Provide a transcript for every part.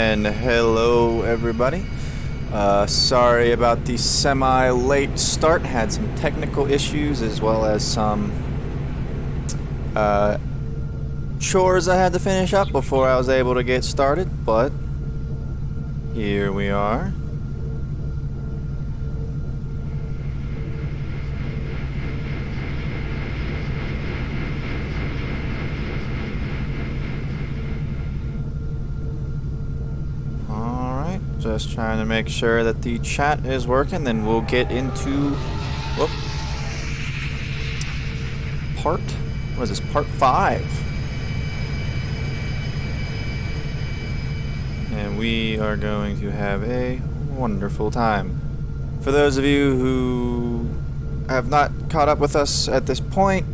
And hello everybody. Sorry about the semi-late start. Had some technical issues as well as some chores I had to finish up before I was able to get started, but here we are. Just trying to make sure that the chat is working, then we'll get into part 5. And we are going to have a wonderful time. For those of you who have not caught up with us at this point,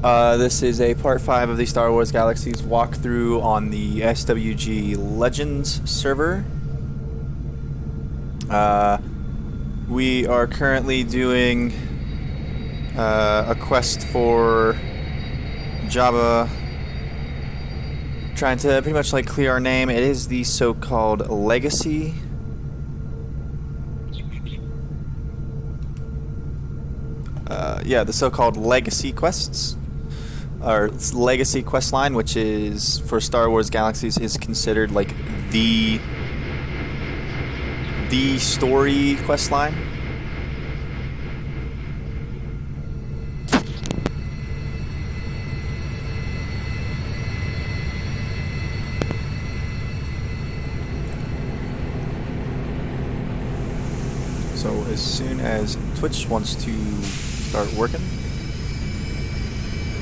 this is a part 5 of the Star Wars Galaxies walkthrough on the SWG Legends server. We are currently doing a quest for Jabba, trying to pretty much like clear our name. It is the so-called legacy. Yeah, the so-called legacy quests, or legacy quest line, which is for Star Wars Galaxies is considered like the story quest line. So as soon as Twitch wants to start working,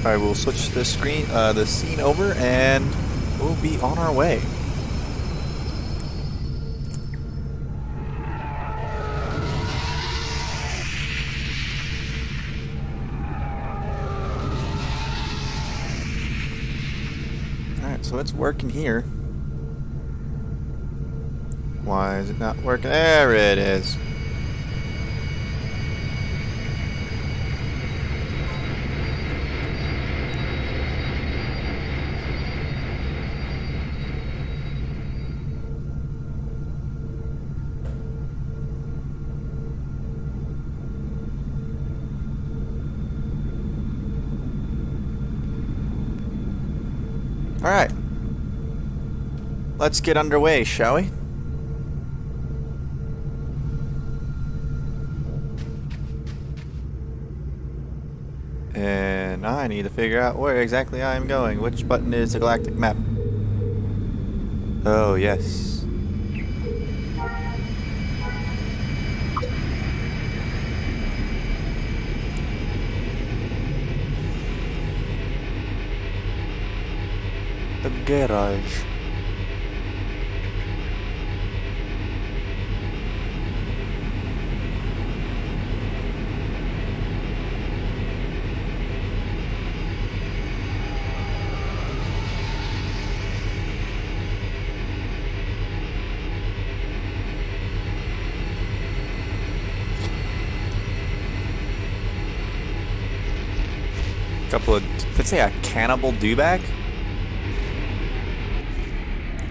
I will switch the scene over, and we'll be on our way. So it's working here. Why is it not working? There it is. All right. Let's get underway, shall we? And I need to figure out where exactly I am going. Which button is the galactic map? Oh, yes. The garage. Couple of, did it say a cannibal dewback?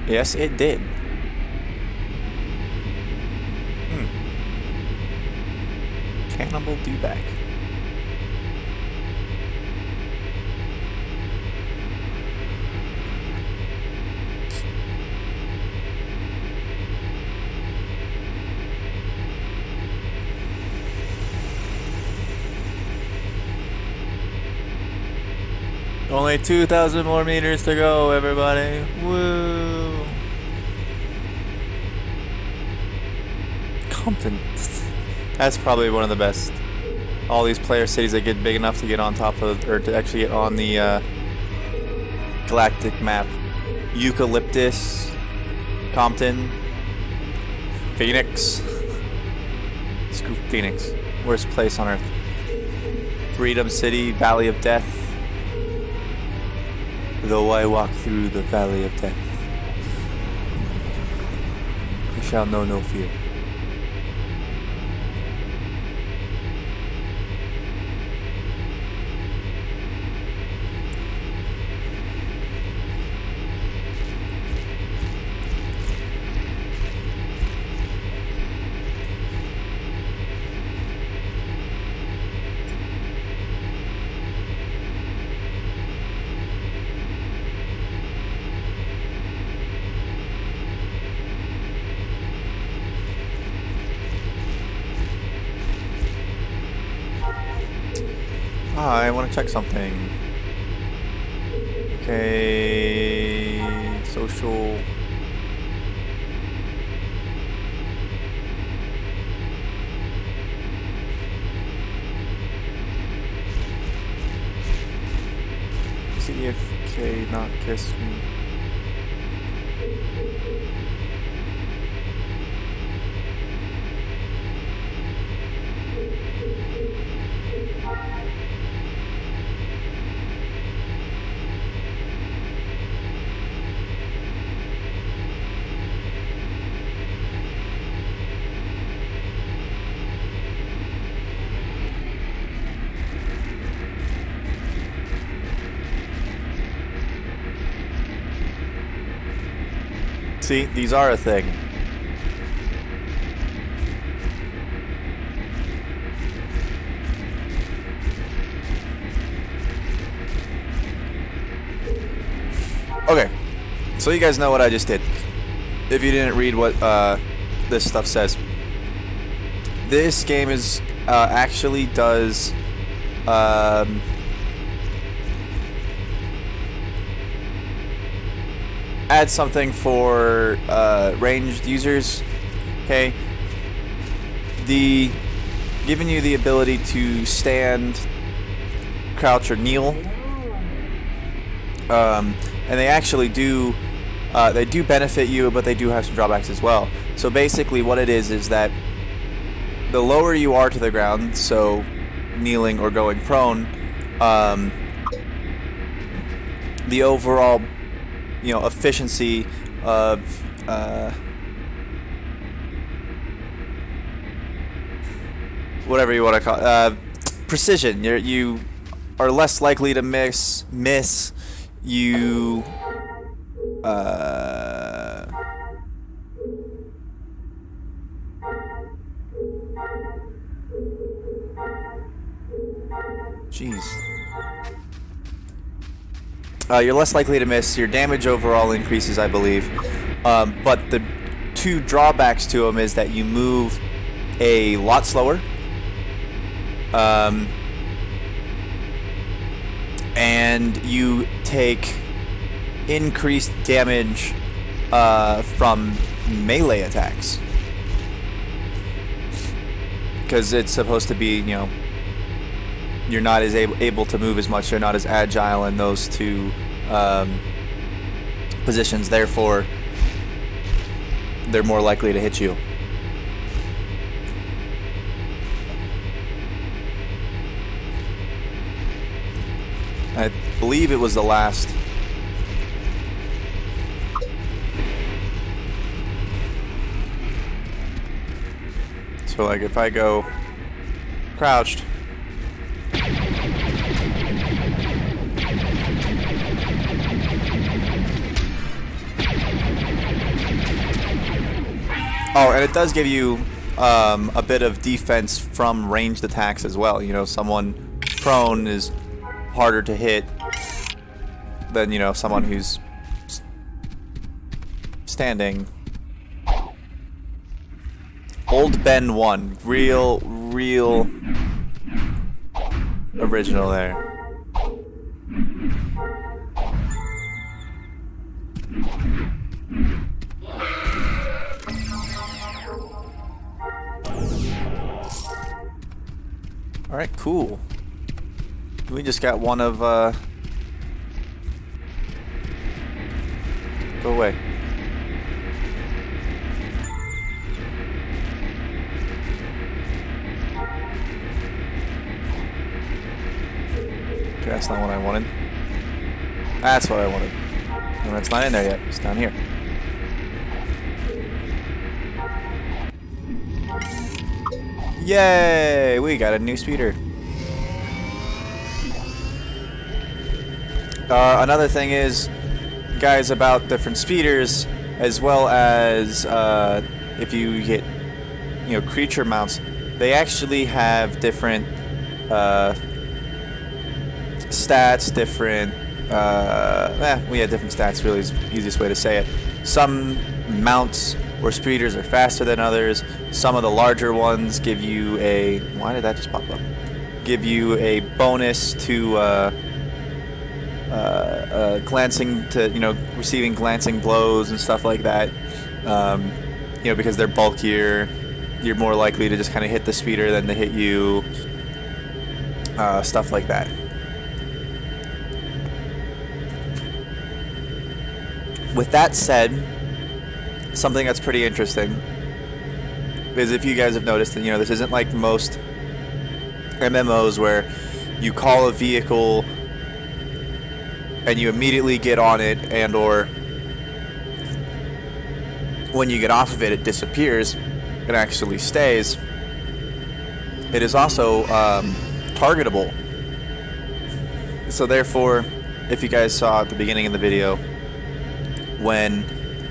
Yes, it did. Cannibal dewback. Only 2,000 more meters to go, everybody. Woo! Compton. That's probably one of the best. All these player cities that get big enough to get on top of, or to actually get on the galactic map. Eucalyptus, Compton, Phoenix. Screw Phoenix. Worst place on Earth. Freedom City, Valley of Death. Though I walk through the valley of death, I shall know no fear. I want to check something. Okay, social. CFK not kiss me. See, these are a thing. Okay, so you guys know what I just did. If you didn't read what this stuff says, this game is actually does add something for ranged users. Okay, giving you the ability to stand, crouch, or kneel. And they actually do benefit you, but they do have some drawbacks as well. So basically what it is that the lower you are to the ground, so kneeling or going prone, the overall, efficiency of whatever you want to call precision. You are less likely to miss. You you're less likely to miss. Your damage overall increases, I believe. But the two drawbacks to them is that you move a lot slower. And you take increased damage from melee attacks. Because it's supposed to be, you're not as able to move as much, you're not as agile in those two positions, therefore they're more likely to hit you. I believe it was the last. So like if I go crouched, oh, and it does give you a bit of defense from ranged attacks as well. Someone prone is harder to hit than, someone who's standing. Old Ben 1. Real original there. Alright, cool. We just got one of, Go away. Okay, that's not what I wanted. That's what I wanted. And it's not in there yet. It's down here. Yay! We got a new speeder. Another thing is, guys, about different speeders, as well as if you get, creature mounts, they actually have different stats, different, we have different stats, really is the easiest way to say it. Some mounts or speeders are faster than others. Some of the larger ones give you a, why did that just pop up? give you a bonus to glancing to, you know, receiving glancing blows and stuff like that. You know, because they're bulkier, you're more likely to just kind of hit the speeder than to hit you. Stuff like that. With that said, something that's pretty interesting is, if you guys have noticed, that, you know, this isn't like most MMOs where you call a vehicle and you immediately get on it, and or when you get off of it, it disappears. It actually stays. It is also targetable. So therefore, if you guys saw at the beginning of the video, when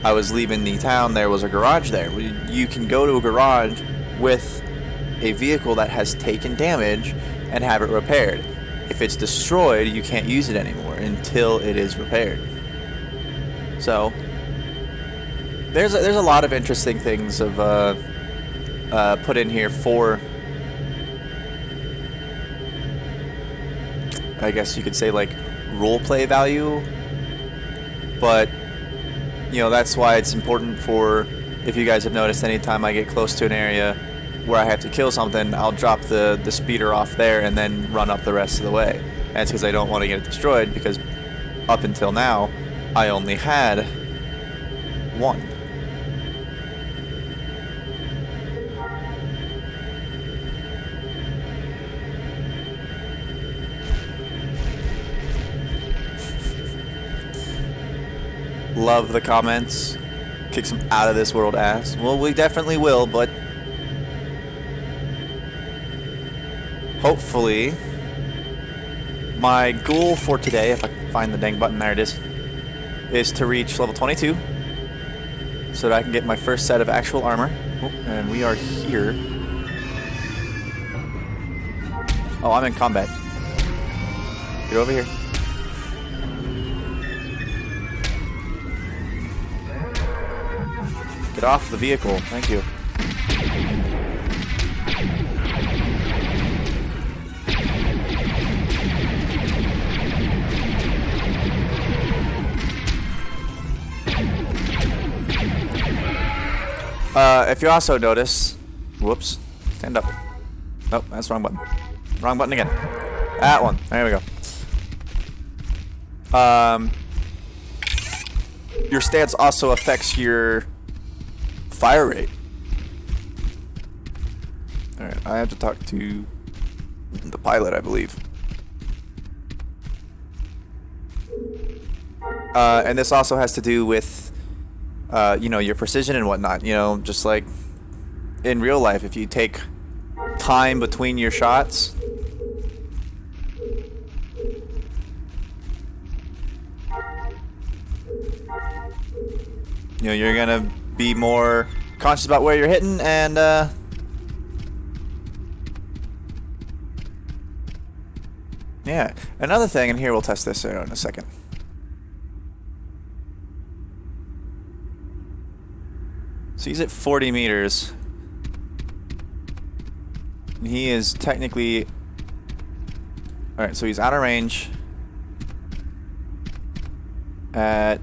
I was leaving the town, there was a garage there. You can go to a garage with a vehicle that has taken damage and have it repaired. If it's destroyed, you can't use it anymore until it is repaired. So there's a lot of interesting things of put in here for, I guess you could say, like, roleplay value. But you know, that's why it's important for, if you guys have noticed, anytime I get close to an area where I have to kill something, I'll drop the speeder off there and then run up the rest of the way. And it's because I don't want to get it destroyed, because up until now I only had one. Love the comments. Kick some out of this world ass. Well, we definitely will, but hopefully, my goal for today, if I can find the dang button, there it is to reach level 22 so that I can get my first set of actual armor. Oh, and we are here. Oh, I'm in combat. Get over here. Get off the vehicle. Thank you. If you also notice, whoops, stand up. Nope, that's the wrong button. Wrong button again. That one. There we go. Your stance also affects your fire rate. Alright, I have to talk to the pilot, I believe. And this also has to do with, you know, your precision and whatnot. You know, just like in real life, if you take time between your shots, you know, you're gonna be more conscious about where you're hitting, and yeah. Another thing, and here we'll test this in a second. So he's at 40 meters. He is technically... Alright, so he's out of range at...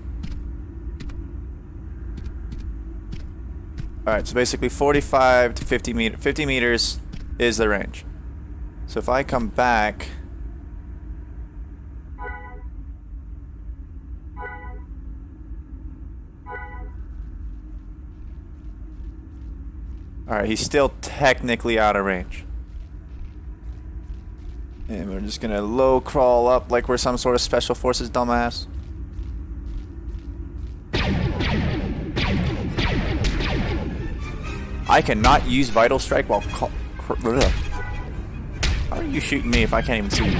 Alright, so basically 45 to 50 meters is the range. So if I come back... Alright, he's still technically out of range. And we're just gonna low crawl up like we're some sort of special forces dumbass. I cannot use Vital Strike while how are you shooting me if I can't even see you?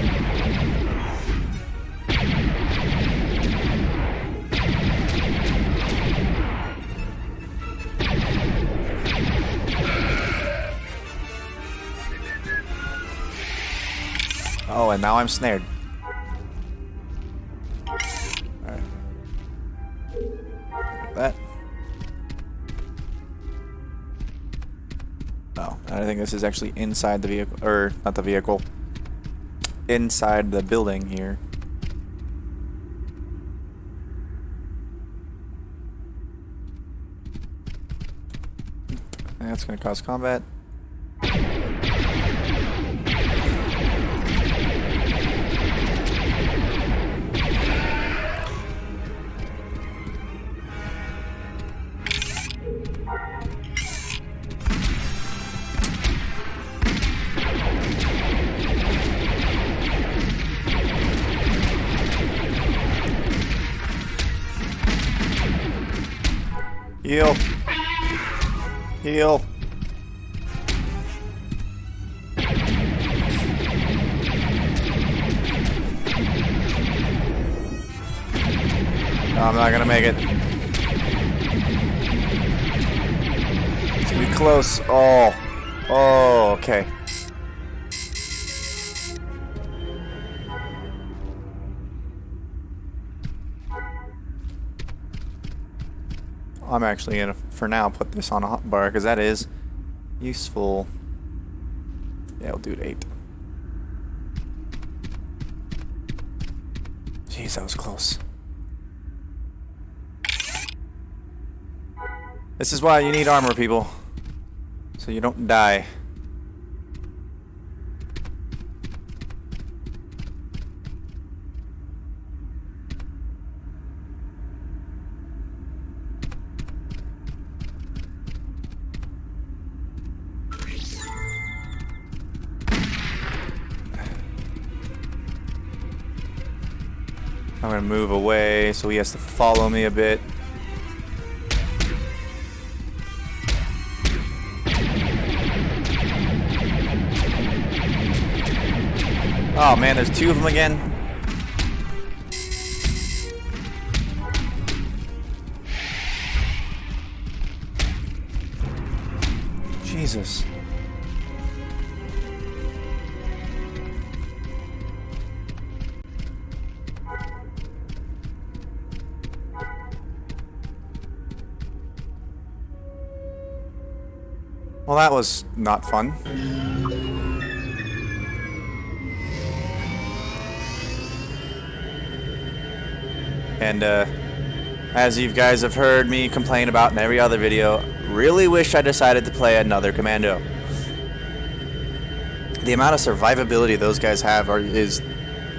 Oh, and now I'm snared. Alright. Like that. Oh, I think this is actually inside the vehicle, or not the vehicle, inside the building here. That's going to cause combat. Heal. Heal. No, I'm not gonna make it. It's gonna be close. Oh. Oh, okay. I'm actually gonna, for now, put this on a hotbar because that is useful. Yeah, we'll do it 8. Jeez, that was close. This is why you need armor, people, so you don't die. I'm gonna move away so he has to follow me a bit. Oh man, there's 2 of them again. Jesus. Well, that was not fun. And as you guys have heard me complain about in every other video, really wish I decided to play another commando. The amount of survivability those guys have is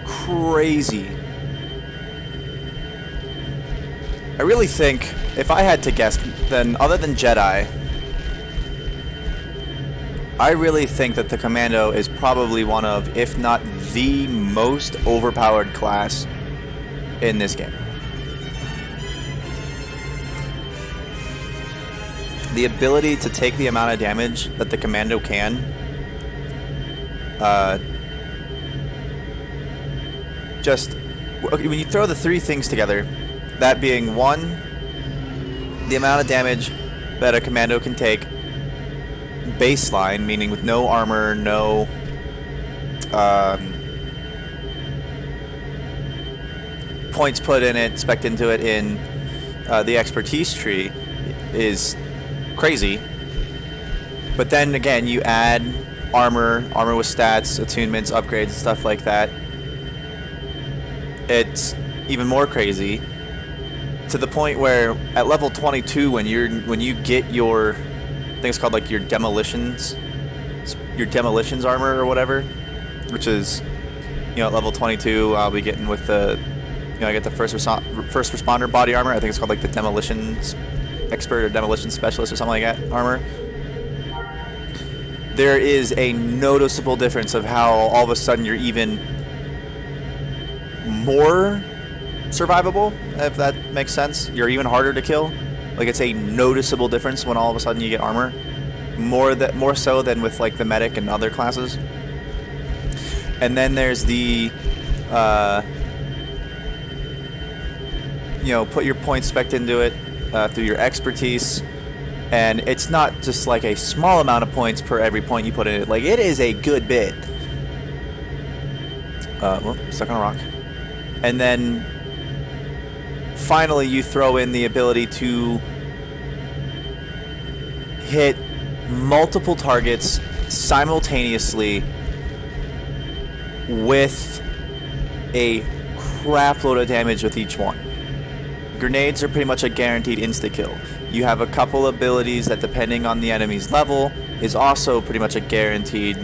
crazy. I really think, if I had to guess, then other than Jedi, I really think that the Commando is probably one of, if not the most overpowered class in this game. The ability to take the amount of damage that the Commando can, when you throw the 3 things together, that being 1, the amount of damage that a Commando can take baseline, meaning with no armor, no points put in it, spec'd into it in the expertise tree, is crazy. But then again, you add armor with stats, attunements, upgrades, stuff like that. It's even more crazy, to the point where at level 22, when you get your, I think it's called like your demolitions armor or whatever, which is, you know, at level 22 I'll be getting with the, you know, I get the first responder body armor. I think it's called like the demolitions expert or demolition specialist or something like that armor. There is a noticeable difference of how all of a sudden you're even more survivable, if that makes sense. You're even harder to kill. Like, it's a noticeable difference when all of a sudden you get armor, more so than with like the medic and other classes. And then there's the you know, put your points spec'd into it through your expertise, and it's not just like a small amount of points per every point you put in it. Like, it is a good bit. Well, stuck on a rock. And then finally you throw in the ability to hit multiple targets simultaneously with a crap load of damage with each one. Grenades are pretty much a guaranteed insta-kill. You have a couple abilities that, depending on the enemy's level, is also pretty much a guaranteed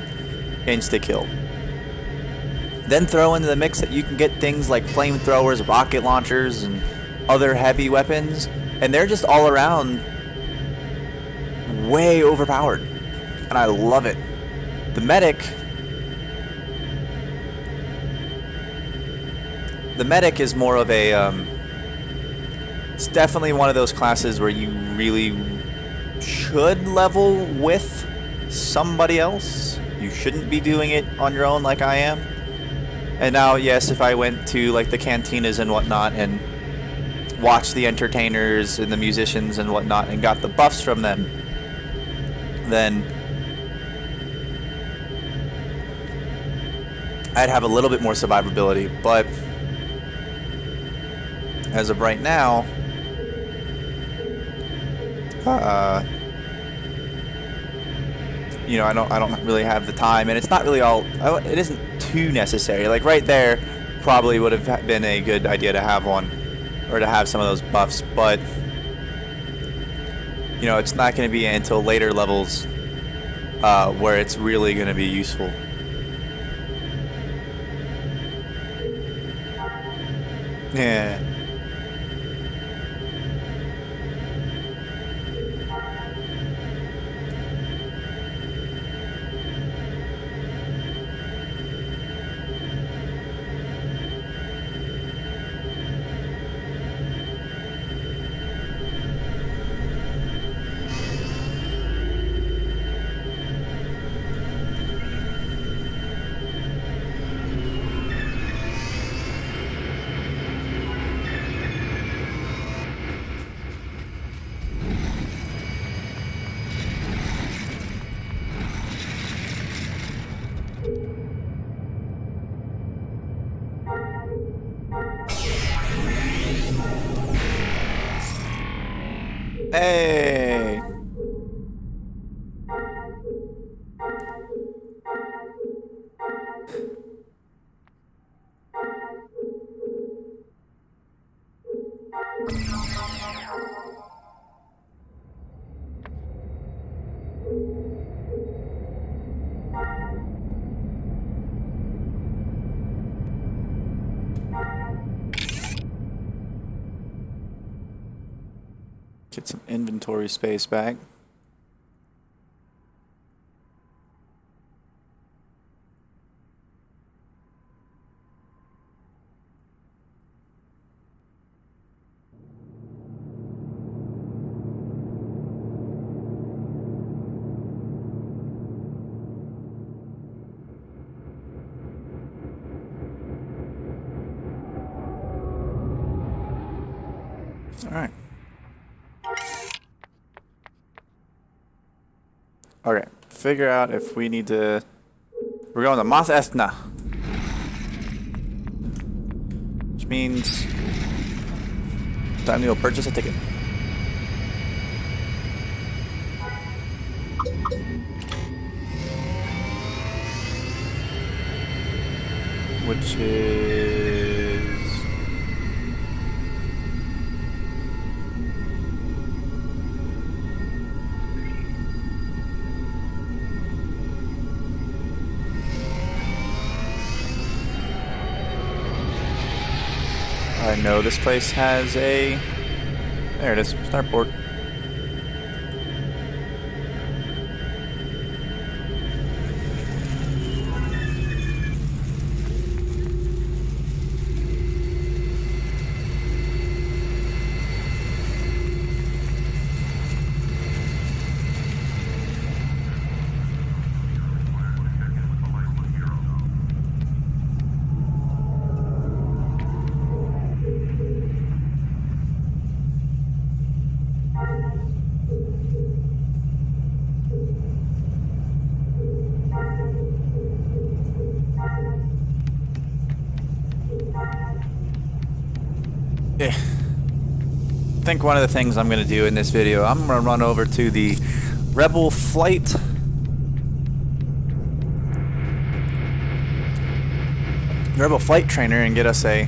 insta-kill. Then throw into the mix that you can get things like flamethrowers, rocket launchers, and other heavy weapons, and they're just all around way overpowered, and I love it. The medic is more of a it's definitely one of those classes where you really should level with somebody else. You shouldn't be doing it on your own like I am. And now, yes, if I went to like the cantinas and whatnot and watched the entertainers and the musicians and whatnot and got the buffs from them, then I'd have a little bit more survivability. But as of right now, you know, I don't really have the time, and it's not really it isn't too necessary. Like right there probably would have been a good idea to have one, or to have some of those buffs, but you know, it's not going to be until later levels where it's really going to be useful. Yeah. Hey! Get some inventory space back. All right. Okay, figure out if we need to... We're going to Moth Ethna. Which means... time to go purchase a ticket. Which is... I know this place has a... There it is, starport. I think one of the things I'm going to do in this video, I'm going to run over to the Rebel Flight Rebel flight trainer and get us a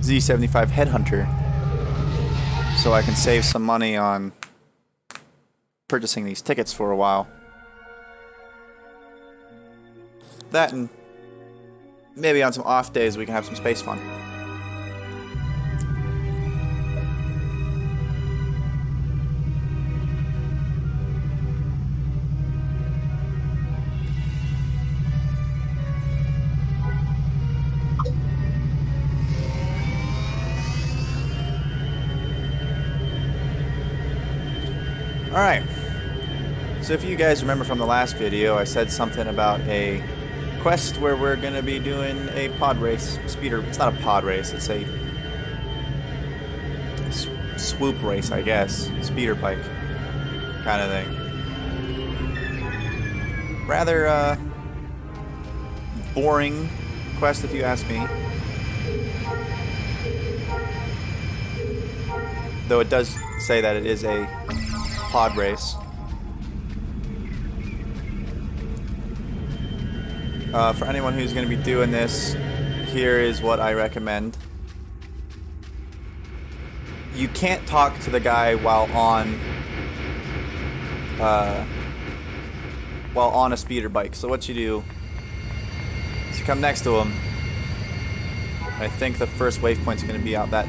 Z75 Headhunter so I can save some money on purchasing these tickets for a while. That, and maybe on some off days we can have some space fun. Alright, so if you guys remember from the last video, I said something about a quest where we're going to be doing a pod race, speeder. It's not a pod race, it's a swoop race, I guess, speeder bike kind of thing. Rather boring quest if you ask me. Though it does say that it is a pod race. For anyone who's going to be doing this, here is what I recommend. You can't talk to the guy while on a speeder bike. So what you do is you come next to him. I think the first waypoint's going to be out that.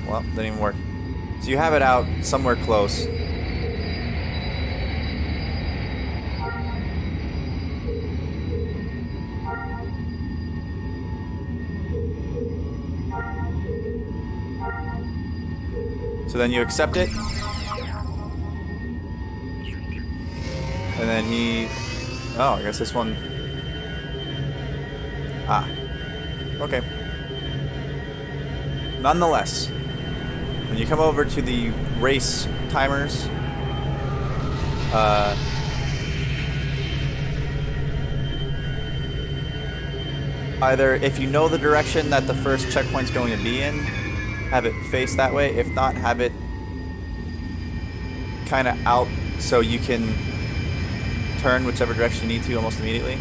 Well, didn't even work. So you have it out somewhere close. So then you accept it. And then he... Oh, I guess this one... Ah. Okay. Nonetheless, when you come over to the race timers, either if you know the direction that the first checkpoint's going to be in, have it face that way. If not, have it kind of out so you can turn whichever direction you need to almost immediately.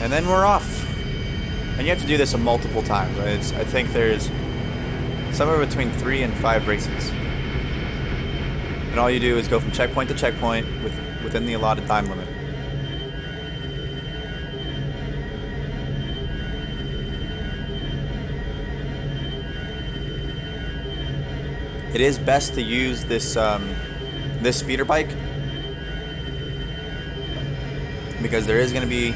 And then we're off. And you have to do this multiple times. Right? I think there's somewhere between 3 and 5 races. And all you do is go from checkpoint to checkpoint within the allotted time limit. It is best to use this this speeder bike because there is going to be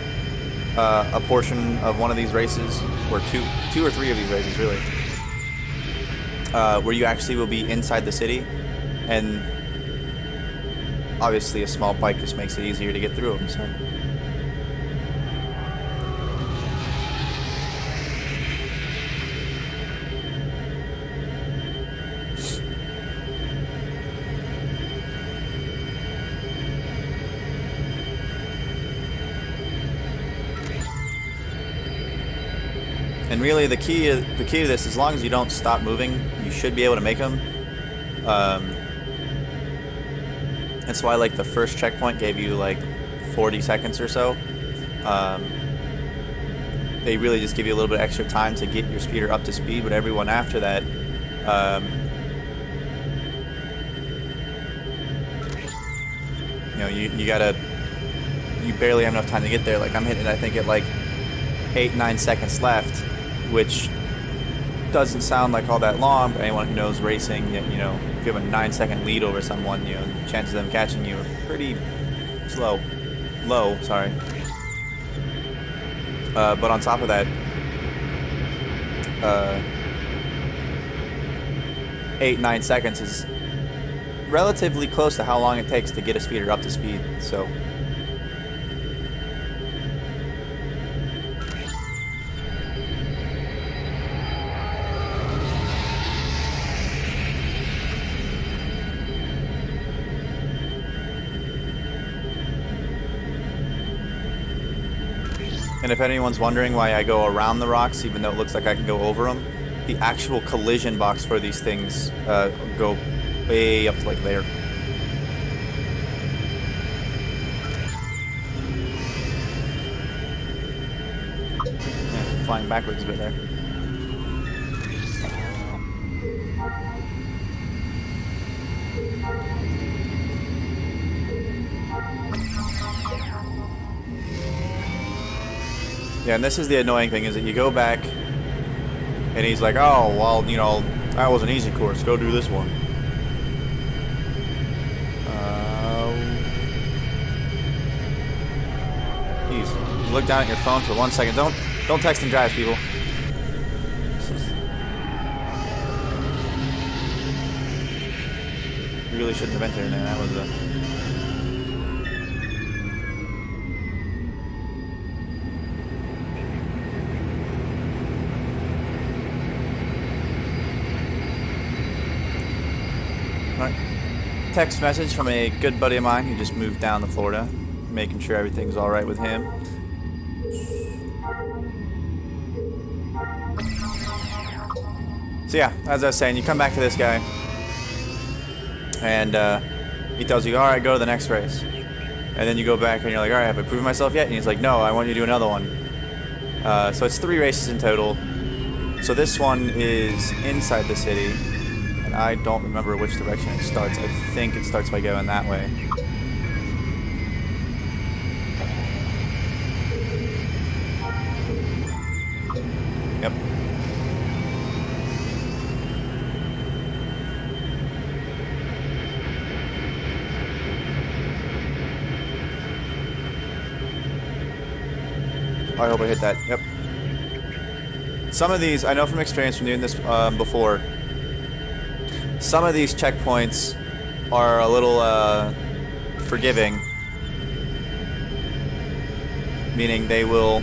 a portion of one of these races, or two or three of these races really, where you actually will be inside the city, and obviously a small bike just makes it easier to get through them. So. And really, the key to this, as long as you don't stop moving, you should be able to make them. That's why, like, the first checkpoint gave you like 40 seconds or so. They really just give you a little bit extra time to get your speeder up to speed. But everyone after that, you know, you barely have enough time to get there. Like, I'm hitting, I think, at like 8-9 seconds left, which doesn't sound like all that long, but anyone who knows racing, you know, if you have a 9-second lead over someone, you know, chances of them catching you are pretty low, sorry. But on top of that, 8-9 seconds is relatively close to how long it takes to get a speeder up to speed, so. And if anyone's wondering why I go around the rocks, even though it looks like I can go over them, the actual collision box for these things go way up to like there. Yeah, flying backwards a bit there. Yeah, and this is the annoying thing, is that you go back, and he's like, oh, well, you know, that was an easy course, go do this one. Please, you look down at your phone for 1 second. Don't text and drive, people. Really shouldn't have entered there. That was a... Text message from a good buddy of mine who just moved down to Florida, making sure everything's alright with him. So yeah, as I was saying, you come back to this guy, and he tells you, alright, go to the next race. And then you go back and you're like, alright, have I proven myself yet? And he's like, no, I want you to do another one. So it's 3 races in total. So this one is inside the city. I don't remember which direction it starts. I think it starts by going that way. Yep. I hope I hit that. Yep. Some of these, I know from experience from doing this before, some of these checkpoints are a little forgiving, meaning they will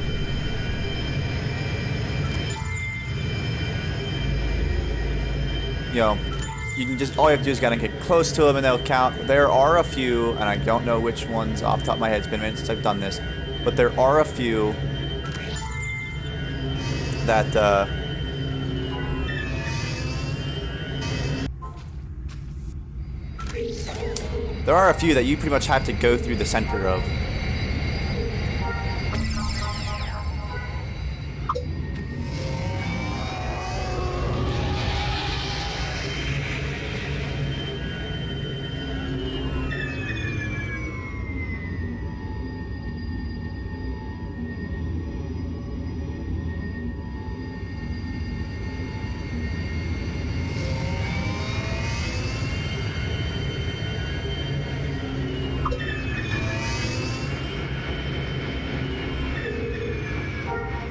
you can just, all you have to do is gotta get close to them and they'll count. There are a few, and I don't know which ones off the top of my head, it's been a minute since I've done this, but there are a few that there are a few that you pretty much have to go through the center of.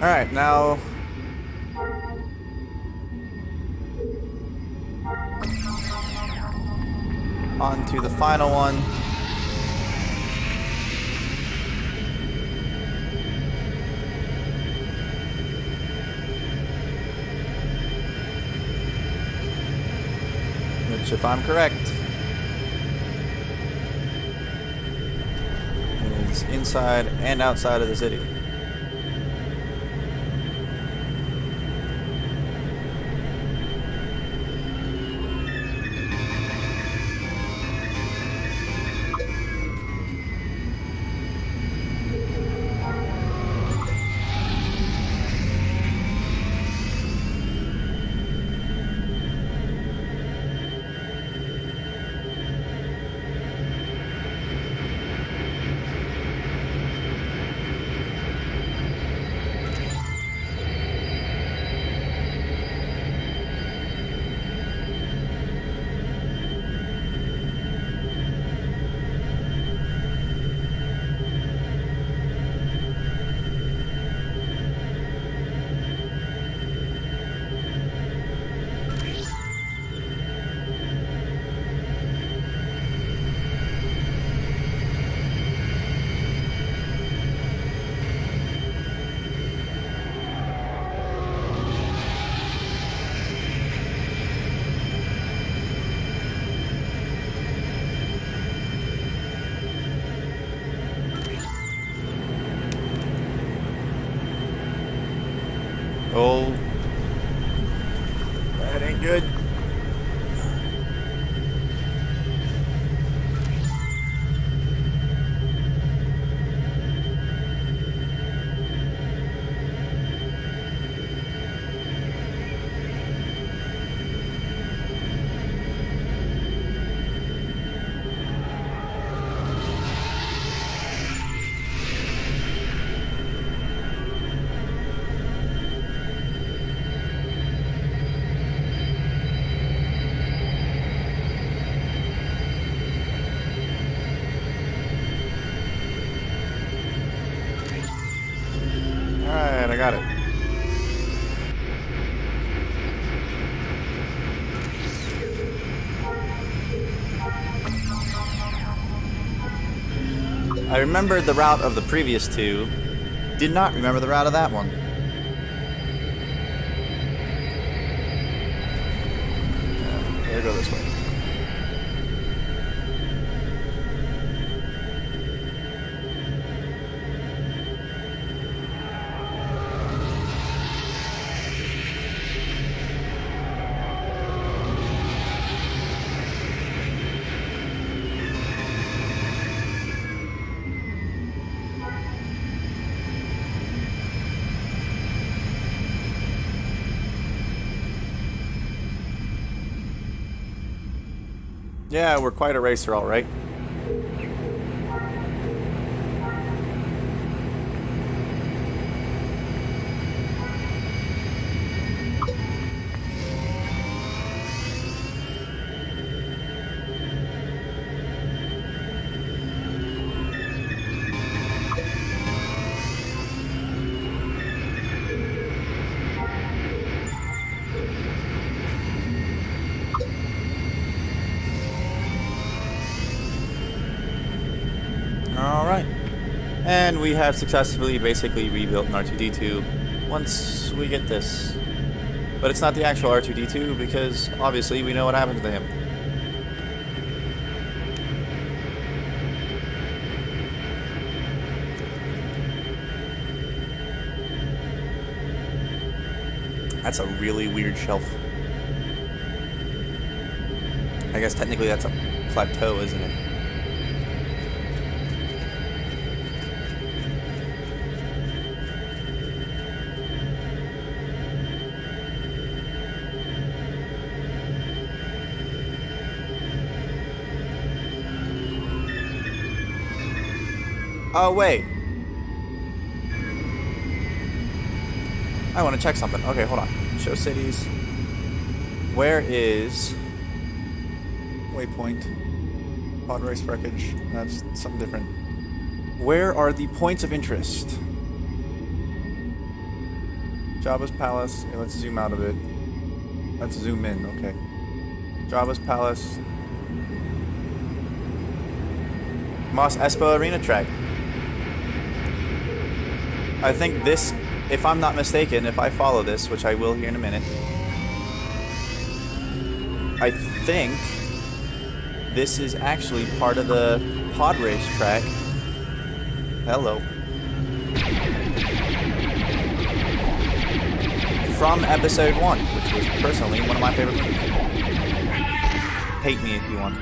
Alright, now on to the final one. Which, if I'm correct, is inside and outside of the city. Oh. Good. Alright, I got it. I remembered the route of the previous two. Did not remember the route of that one. Yeah, gotta go this way. Yeah, we're quite a racer, all right. Alright. And we have successfully basically rebuilt an R2-D2 once we get this. But it's not the actual R2-D2 because obviously we know what happened to him. That's a really weird shelf. I guess technically that's a plateau, isn't it? Oh, wait. I want to check something. Okay, hold on. Show cities. Where is waypoint? Pod race wreckage. That's something different. Where are the points of interest? Jabba's Palace. Okay, let's zoom out of it. Let's zoom in. Okay. Jabba's Palace. Mos Espa Arena Track. I think this, if I'm not mistaken, if I follow this, which I will here in a minute, I think this is actually part of the pod race track. Hello. From episode 1, which was personally one of my favorite movies. Hate me if you want.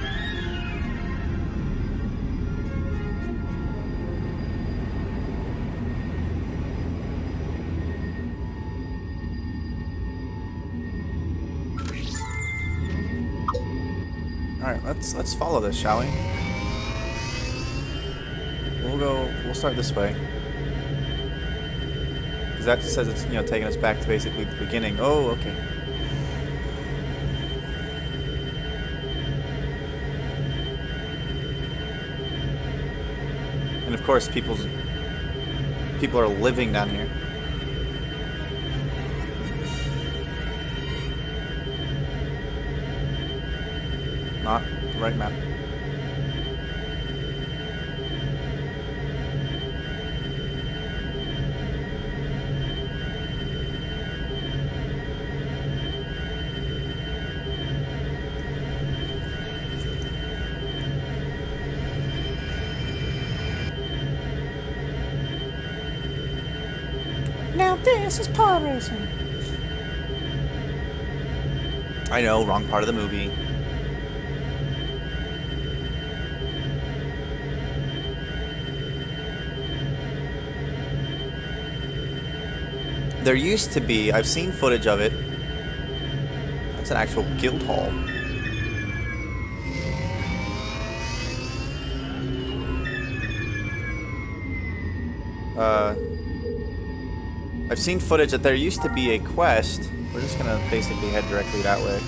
Alright, let's follow this, shall we? We'll start this way. Because that says it's, you know, taking us back to basically the beginning. Oh, okay. And of course people are living down here. Not the right map. Now this is pod racing. I know, wrong part of the movie. There used to be, I've seen footage of it. That's an actual guild hall. I've seen footage that there used to be a quest. We're just gonna basically head directly that way.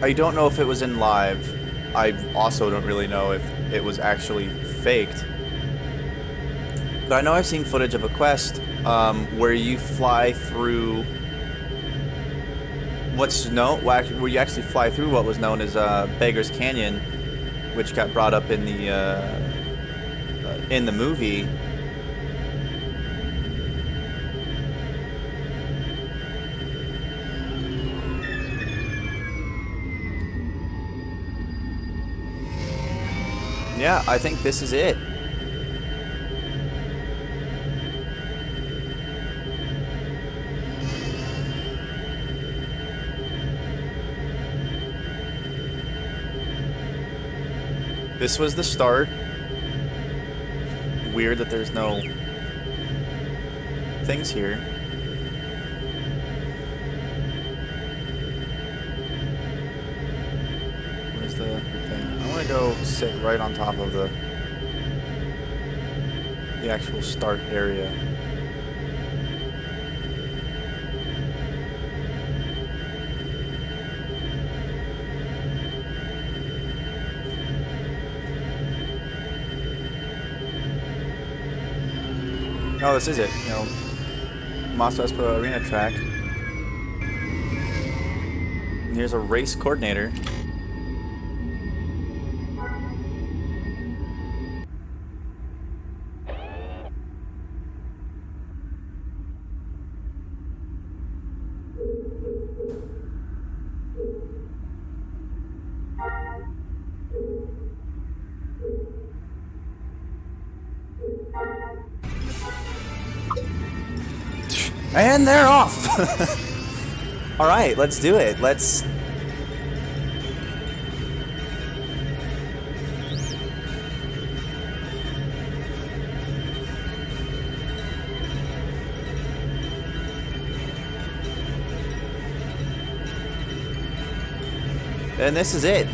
I don't know if it was in live. I also don't really know if it was actually faked. But I know I've seen footage of a quest where you fly through what's known, where you actually fly through what was known as Beggar's Canyon, which got brought up in the movie. Yeah, I think this is it. This was the start. Weird that there's no things here. Where's the thing? I want to go sit right on top of the actual start area. Oh, this is it. You know, Moscow Expo Arena track. And here's a race coordinator. And they're off! Alright, let's do it. Let's... And this is it.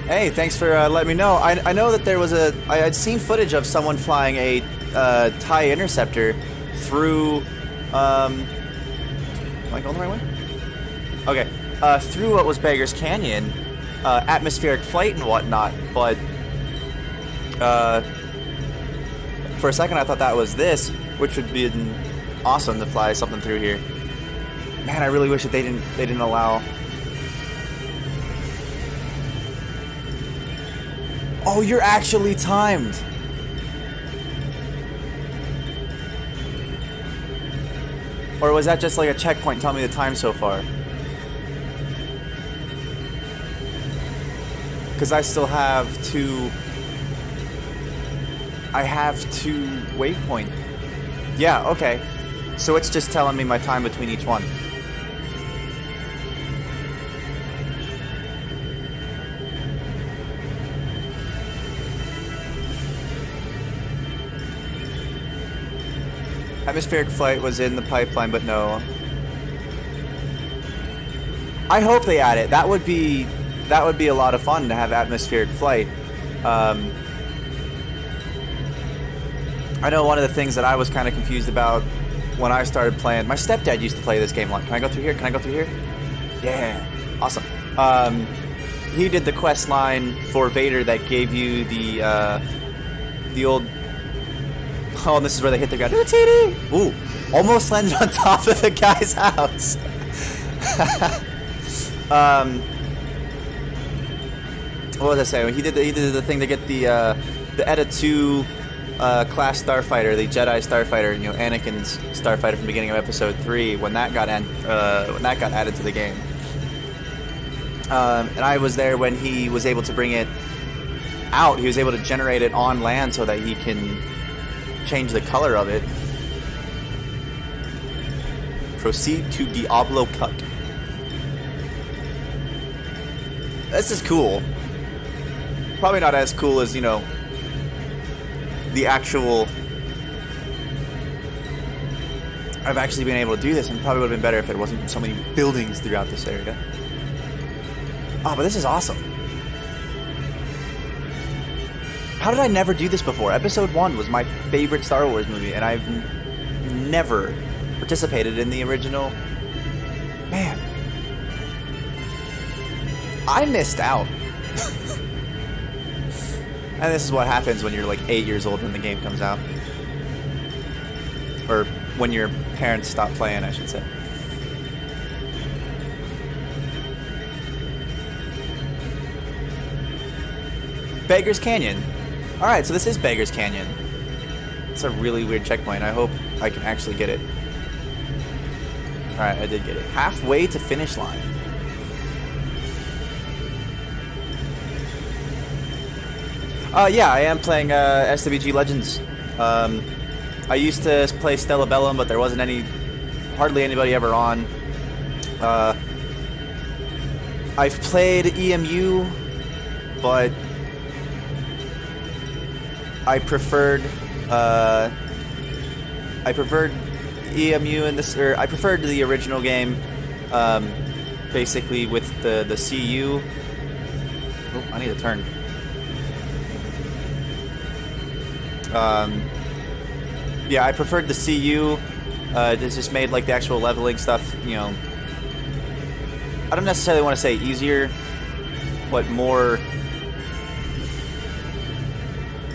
Hey, thanks for letting me know. I know that there was I'd seen footage of someone flying a TIE interceptor through, am I going the right way? Okay, through what was Beggar's Canyon, atmospheric flight and whatnot, but for a second I thought that was this, which would be awesome to fly something through here. Man, I really wish that they didn't allow. Oh, you're actually timed. Or was that just like a checkpoint telling me the time so far? Because I still have two. I have two waypoint. Yeah, okay. So it's just telling me my time between each one. Atmospheric flight was in the pipeline, but no. I hope they add it. That would be a lot of fun to have atmospheric flight. I know one of the things that I was kind of confused about when I started playing. My stepdad used to play this game a lot. Can I go through here? Can I go through here? Yeah, awesome. He did the quest line for Vader that gave you the old. Oh, and this is where they hit the ground. Ooh, almost landed on top of the guy's house. What was I saying? He did the thing to get the ETA 2 class starfighter, the Jedi starfighter, you know, Anakin's starfighter from the beginning of Episode 3 when that got added to the game. And I was there when he was able to bring it out. He was able to generate it on land so that he can change the color of it. Proceed to Diablo Cut. This is cool. Probably not as cool as, you know, the actual... I've actually been able to do this, and probably would have been better if there wasn't so many buildings throughout this area. Oh, but this is awesome. How did I never do this before? Episode 1 was my favorite Star Wars movie, and I've never participated in the original. Man. I missed out. And this is what happens when you're like 8 years old when the game comes out. Or when your parents stop playing, I should say. Beggar's Canyon. Alright, so this is Beggar's Canyon. It's a really weird checkpoint. I hope I can actually get it. Alright, I did get it. Halfway to finish line. Yeah, I am playing SWG Legends. I used to play Stella Bellum, but there wasn't hardly anybody ever on. I've played EMU, but I preferred EMU in this, or I preferred the original game, basically with the CU. Oh, I need to turn. Yeah, I preferred the CU. This just made like the actual leveling stuff, you know, I don't necessarily want to say easier, but more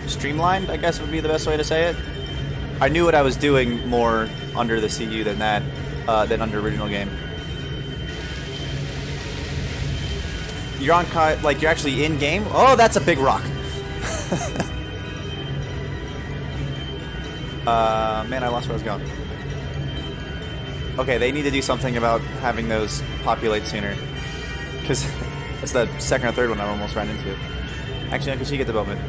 streamlined, I guess would be the best way to say it. I knew what I was doing more under the CU than that, than under original game. You're on, like, you're actually in game? Oh, that's a big rock. Man, I lost where I was going. Okay, they need to do something about having those populate sooner. Because that's the second or third one I almost ran into. Actually, I can see get the development.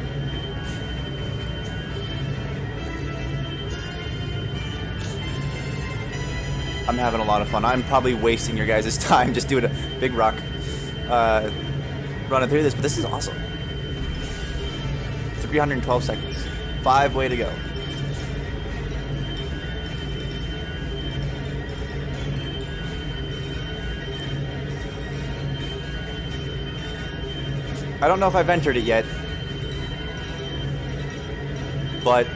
I'm having a lot of fun. I'm probably wasting your guys' time just doing a big rock running through this, but this is awesome. 312 seconds. 5 way to go. I don't know if I've entered it yet, but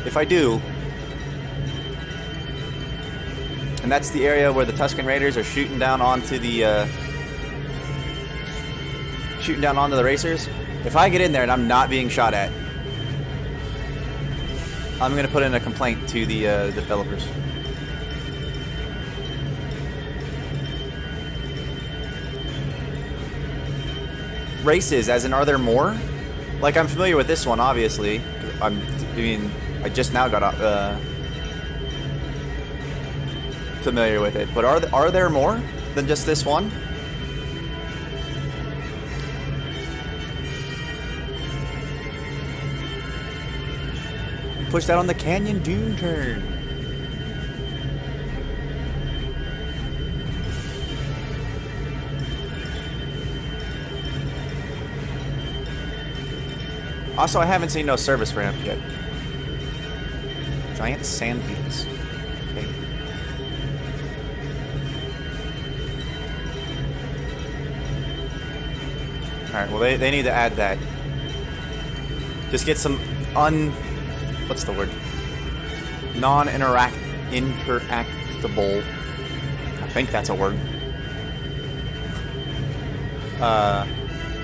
if I do, and that's the area where the Tusken Raiders are shooting down onto the racers. If I get in there and I'm not being shot at, I'm gonna put in a complaint to the developers. Races, as in, are there more? Like, I'm familiar with this one, obviously. I just now got familiar with it. But are there more than just this one? Push that on the Canyon Dune turn. Also, I haven't seen no service ramp yet. Giant sand beetles. Okay. Alright, well they need to add that. Just get some what's the word? Non-interactable. I think that's a word.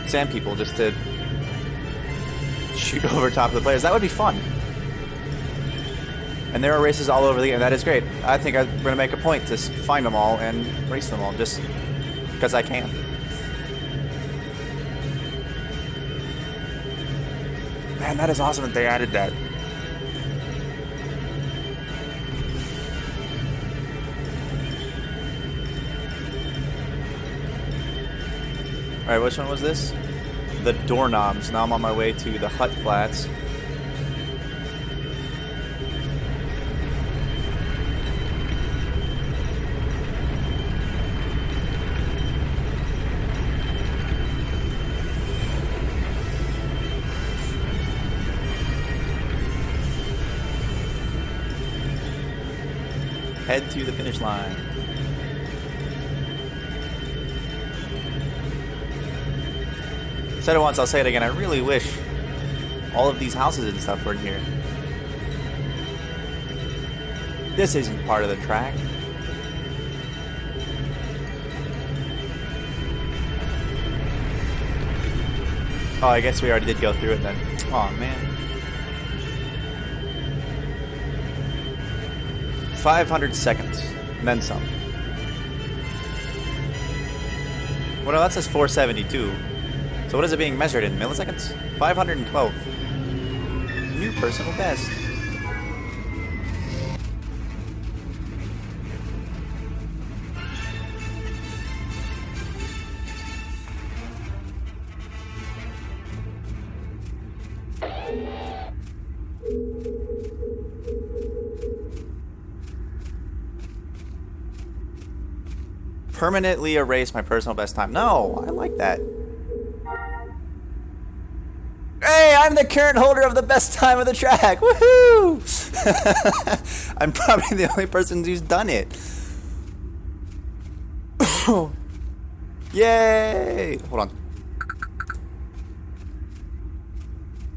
Sand people just to shoot over top of the players. That would be fun. And there are races all over the game. That is great. I think I'm going to make a point to find them all and race them all just because I can. Man, that is awesome that they added that. Alright, which one was this? The doorknobs. Now I'm on my way to the hut flats. Head to the finish line. Said it once, I'll say it again. I really wish all of these houses and stuff were in here. This isn't part of the track. Oh, I guess we already did go through it then. Oh man. 500 seconds, and then some. Well, no, that says 472. So what is it being measured in? Milliseconds? 512. New personal best. Permanently erase my personal best time. No, I like that. Hey, I'm the current holder of the best time of the track. Woohoo! I'm probably the only person who's done it. Yay! Hold on.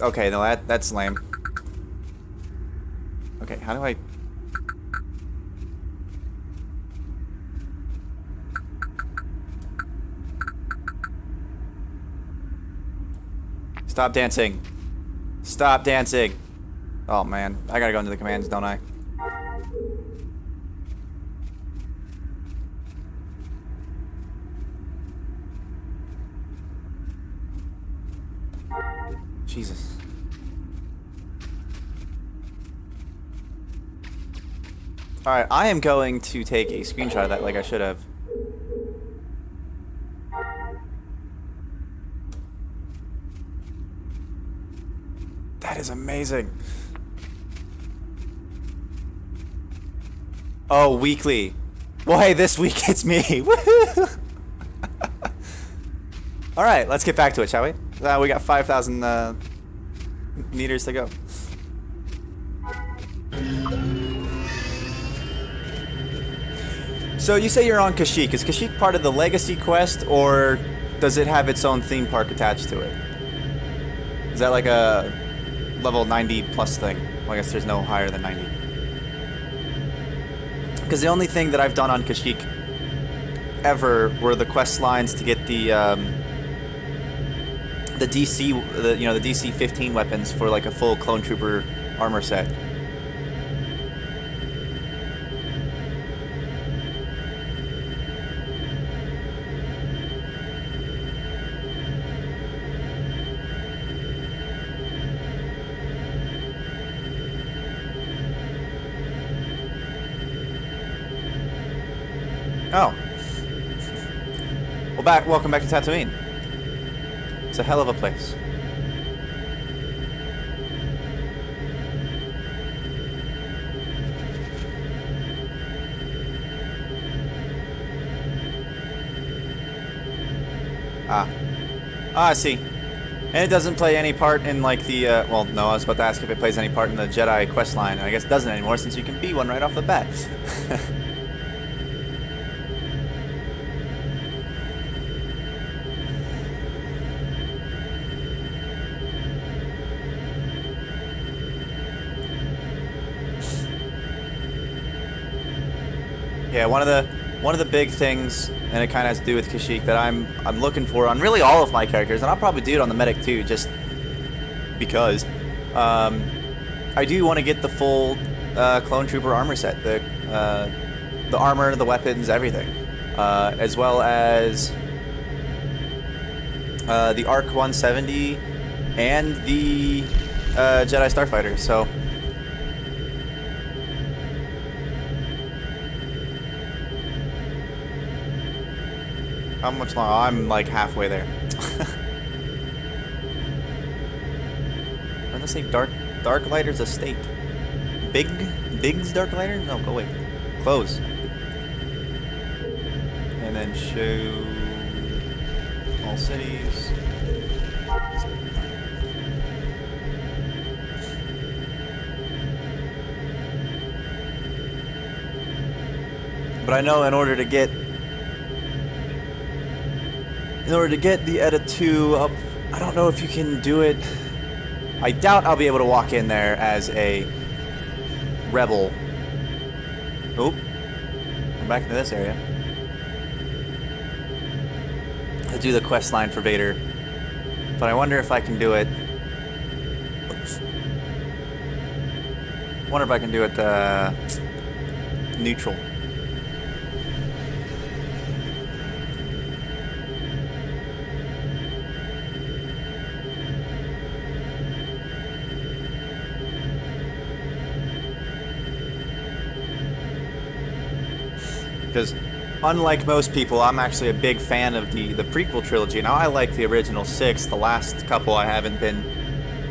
Okay, no, that's lame. Okay, how do I... Stop dancing. Stop dancing. Oh man, I gotta go into the commands, don't I? Jesus. Alright, I am going to take a screenshot of that like I should have. That is amazing. Oh, weekly. Well, hey, this week it's me. Woohoo! All right, let's get back to it, shall we? We got 5,000 meters to go. So you say you're on Kashyyyk. Is Kashyyyk part of the Legacy quest, or does it have its own theme park attached to it? Is that like a level 90 plus thing? Well, I guess there's no higher than 90. Because the only thing that I've done on Kashyyyk ever were the quest lines to get the DC, the DC 15 weapons for like a full clone trooper armor set. Oh. Well, welcome back to Tatooine. It's a hell of a place. I see. And it doesn't play any part in like the, well, no, I was about to ask if it plays any part in the Jedi quest line, and I guess it doesn't anymore since you can be one right off the bat. Yeah, one of the big things, and it kind of has to do with Kashyyyk, that I'm looking for on really all of my characters, and I'll probably do it on the medic too, just because. I do want to get the full clone trooper armor set, the armor, the weapons, everything, as well as the ARC 170 and the Jedi Starfighter. So. How much longer? I'm like halfway there. I'm gonna say Darklighter's estate. Big's Darklighter? No, go away. Close. And then show all cities. But I know in order to get the edit 2 up, I don't know if you can do it. I doubt I'll be able to walk in there as a rebel. Oh, we're back into this area. To do the quest line for Vader, but I wonder if I can do it. Oops. Wonder if I can do it neutral. Because unlike most people, I'm actually a big fan of the prequel trilogy. Now, I like the original 6. The last couple I haven't been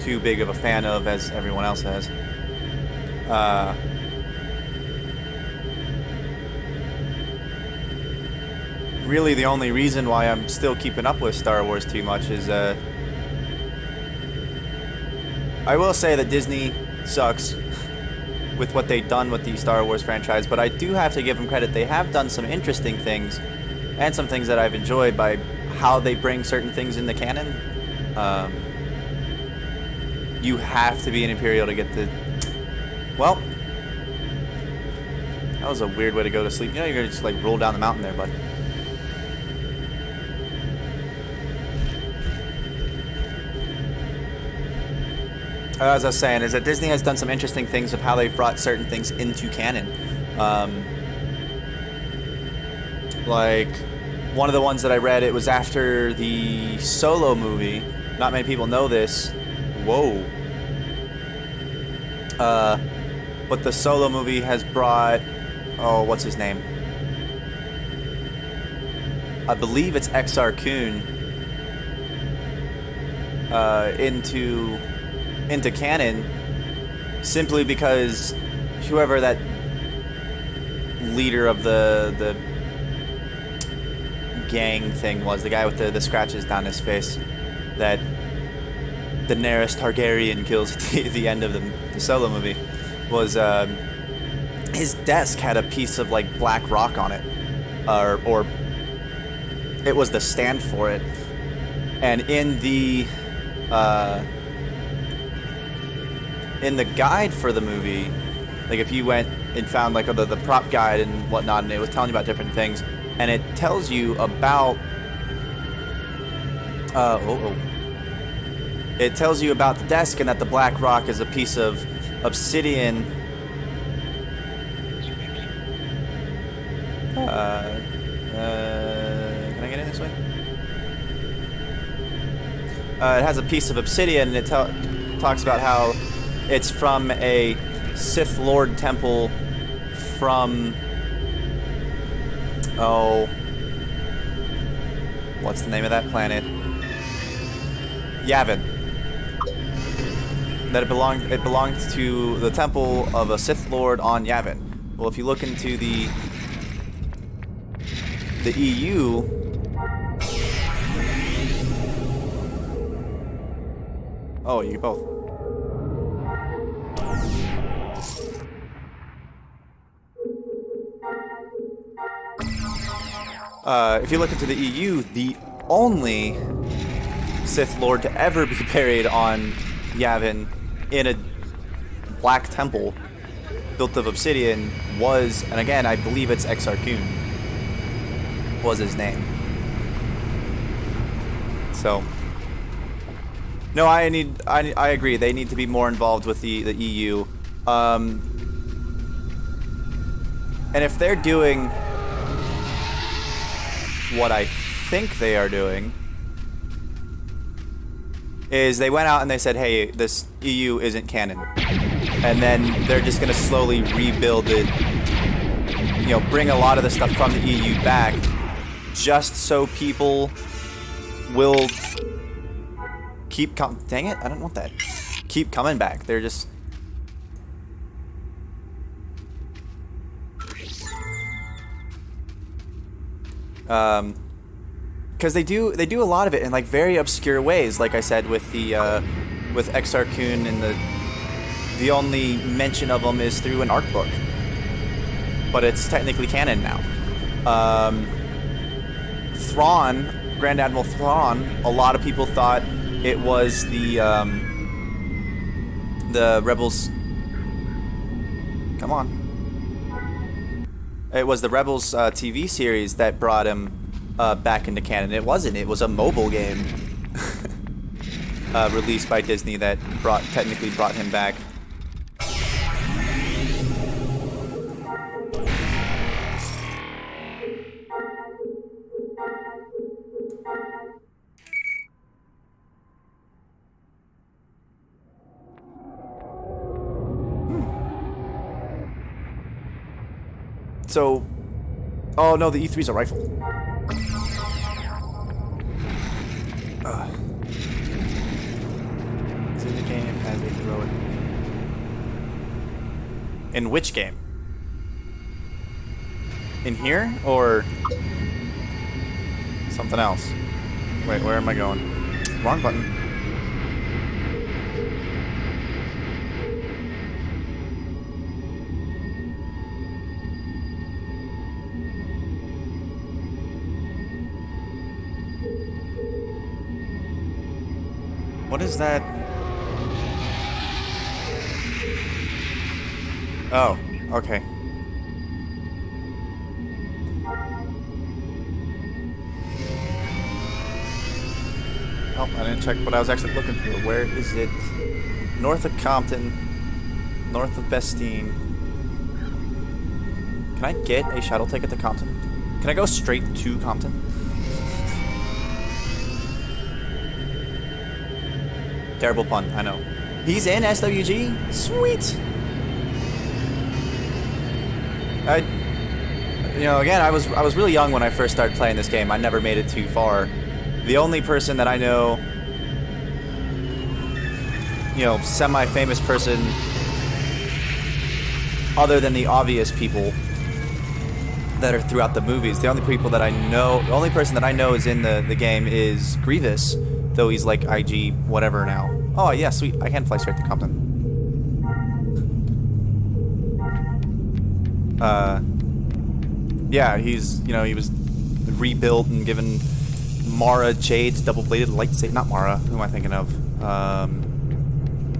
too big of a fan of, as everyone else has. Really, the only reason why I'm still keeping up with Star Wars too much is, I will say that Disney sucks with what they've done with the Star Wars franchise, but I do have to give them credit. They have done some interesting things, and some things that I've enjoyed by how they bring certain things in the canon. You have to be an Imperial to get the... Well, that was a weird way to go to sleep. You know, you're gonna just like roll down the mountain there, bud. As I was saying, is that Disney has done some interesting things of how they've brought certain things into canon. Like, one of the ones that I read, it was after the Solo movie. Not many people know this. Whoa. But the Solo movie has brought... Oh, what's his name? I believe it's Exar Kun. Into canon, simply because whoever that leader of the gang thing was, the guy with the scratches down his face, that Daenerys Targaryen kills at the end of the Solo movie, was his desk had a piece of like black rock on it, or it was the stand for it, and in the guide for the movie, like if you went and found like the prop guide and whatnot, and it was telling you about different things, and it tells you about it tells you about the desk, and that the black rock is a piece of obsidian. Can I get in this way? It has a piece of obsidian, and it talks about how it's from a Sith Lord temple from... Oh... What's the name of that planet? Yavin. That it belonged to the temple of a Sith Lord on Yavin. Well, if you look into the EU... Oh, you both. If you look into the EU, the only Sith Lord to ever be buried on Yavin in a black temple built of obsidian was, and again, I believe it's Exar Kun, was his name. So, no, I agree. They need to be more involved with the EU. And if they're doing what I think they are doing, is they went out and they said, hey, this EU isn't canon. And then they're just going to slowly rebuild it, you know, bring a lot of the stuff from the EU back, just so people will keep dang it, I don't want that. Keep coming back. They're just... because they do a lot of it in like very obscure ways, like I said with the with Exarchun, and the only mention of them is through an art book, but it's technically canon now. Thrawn, Grand Admiral Thrawn, a lot of people thought it was the Rebels. Come on. It was the Rebels TV series that brought him back into canon. It wasn't. It was a mobile game released by Disney that technically brought him back. So, oh no, the E3's a rifle. It's in the game as a heroic. In which game? In here or something else? Wait, where am I going? Wrong button. What is that? Oh, okay. Oh, I didn't check what I was actually looking for. Where is it? North of Compton, north of Bestine. Can I get a shuttle ticket to Compton? Can I go straight to Compton? Terrible pun, I know. He's in SWG? Sweet! You know, again, I was really young when I first started playing this game. I never made it too far. The only person that I know, you know, semi-famous person, other than the obvious people that are throughout the movies, the only people that I know, the only person that I know is in the game is Grievous. Though he's like IG whatever now. Oh yeah, sweet. I can fly straight to Compton. Yeah, he's, you know, he was rebuilt and given Mara Jade's double-bladed lightsaber. Not Mara, who am I thinking of?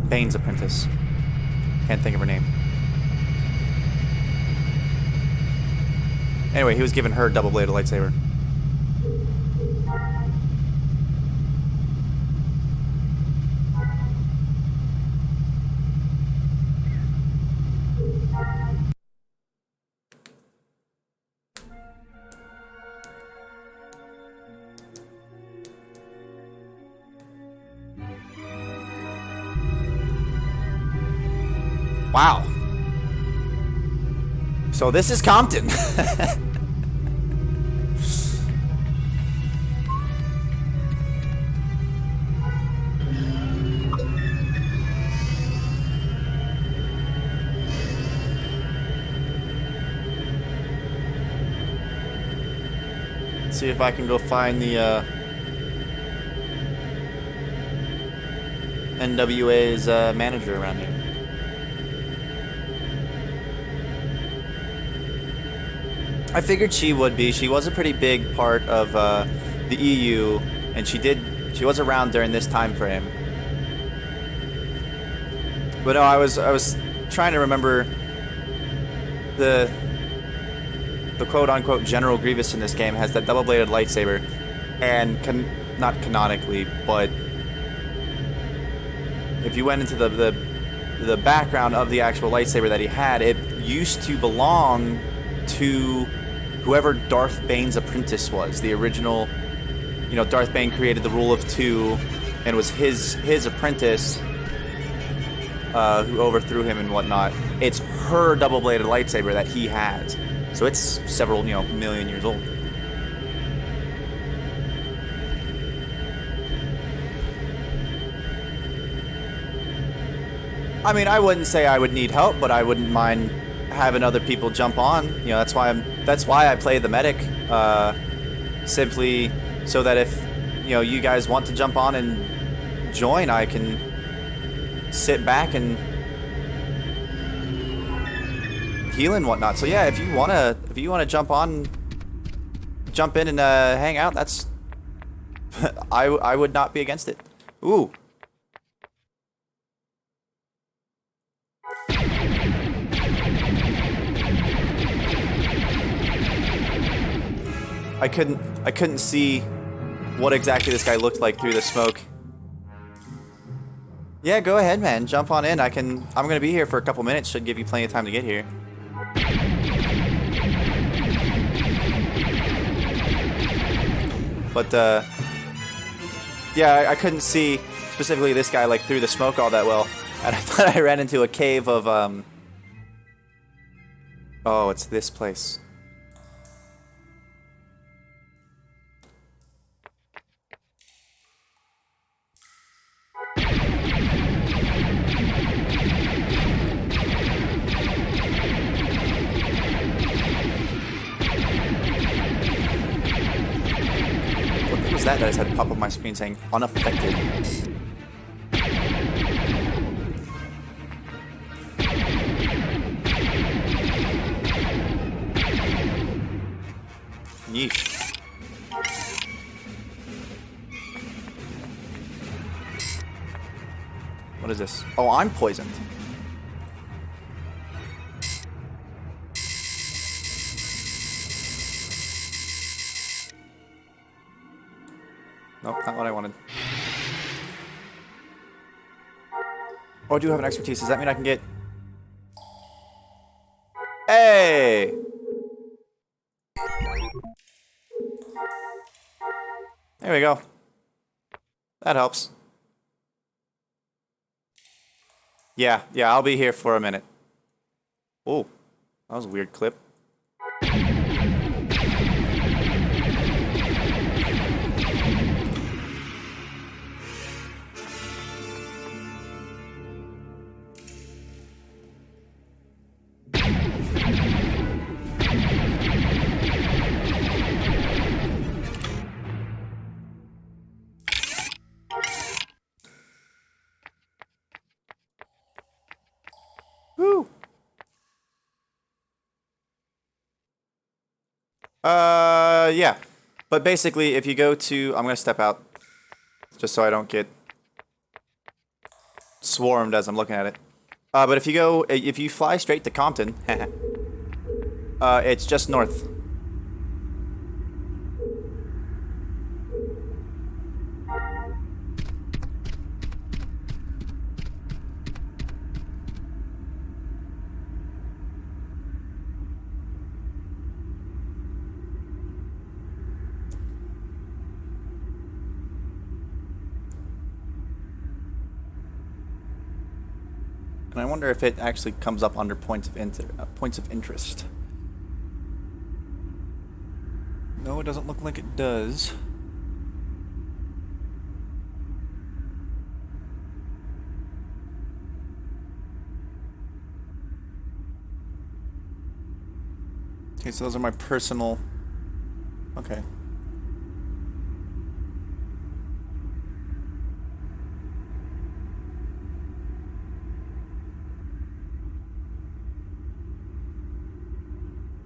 Bane's apprentice. Can't think of her name. Anyway, he was given her double-bladed lightsaber. Wow. So this is Compton. Let's see if I can go find the NWA's manager around here. I figured she would be. She was a pretty big part of the EU, and she was around during this time frame. But no, I was trying to remember the quote-unquote General Grievous in this game has that double-bladed lightsaber, and not canonically, but if you went into the background of the actual lightsaber that he had, it used to belong to whoever Darth Bane's apprentice was. The original, you know, Darth Bane created the rule of two, and it was his apprentice who overthrew him and whatnot. It's her double-bladed lightsaber that he has. So it's several, you know, million years old. I mean, I wouldn't say I would need help, but I wouldn't mind having other people jump on. You know, that's why I play the medic, simply so that if, you know, you guys want to jump on and join, I can sit back and heal and whatnot. So yeah, if you wanna jump in and hang out, that's I would not be against it. Ooh. I couldn't see what exactly this guy looked like through the smoke. Yeah, go ahead, man. Jump on in. I'm gonna be here for a couple minutes. Should give you plenty of time to get here. But yeah, I couldn't see specifically this guy like through the smoke all that well, and I thought I ran into a cave of oh, it's this place. What was that I just had pop up my screen saying unaffected? Yeesh. What is this? Oh, I'm poisoned. Nope, not what I wanted. Oh, I do have an expertise. Does that mean I can get... Hey! There we go. That helps. Yeah, I'll be here for a minute. Oh, that was a weird clip. Woo! Yeah. But basically, if you go to... I'm gonna step out, just so I don't get swarmed as I'm looking at it. But if you fly straight to Compton, it's just north. And I wonder if it actually comes up under points of interest. No, it doesn't look like it does. Okay, so those are my personal... Okay.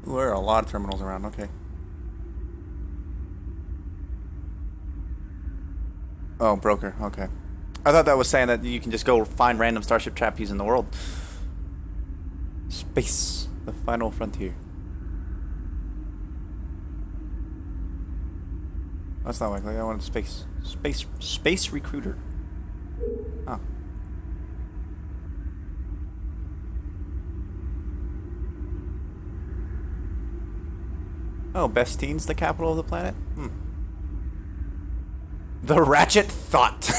Ooh, there are a lot of terminals around, okay. Oh, broker, okay. I thought that was saying that you can just go find random starship trapeze in the world. Space, the final frontier. That's not likely, I wanted space. Space recruiter. Oh. Oh, Bestine's the capital of the planet? Hmm. The Ratchet Thought.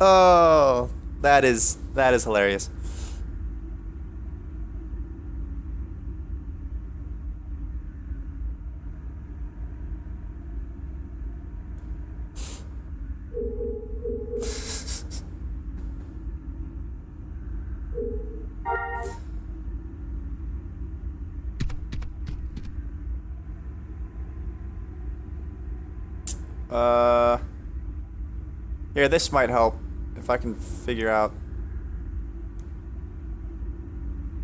Oh, that is hilarious. Here, this might help if I can figure out.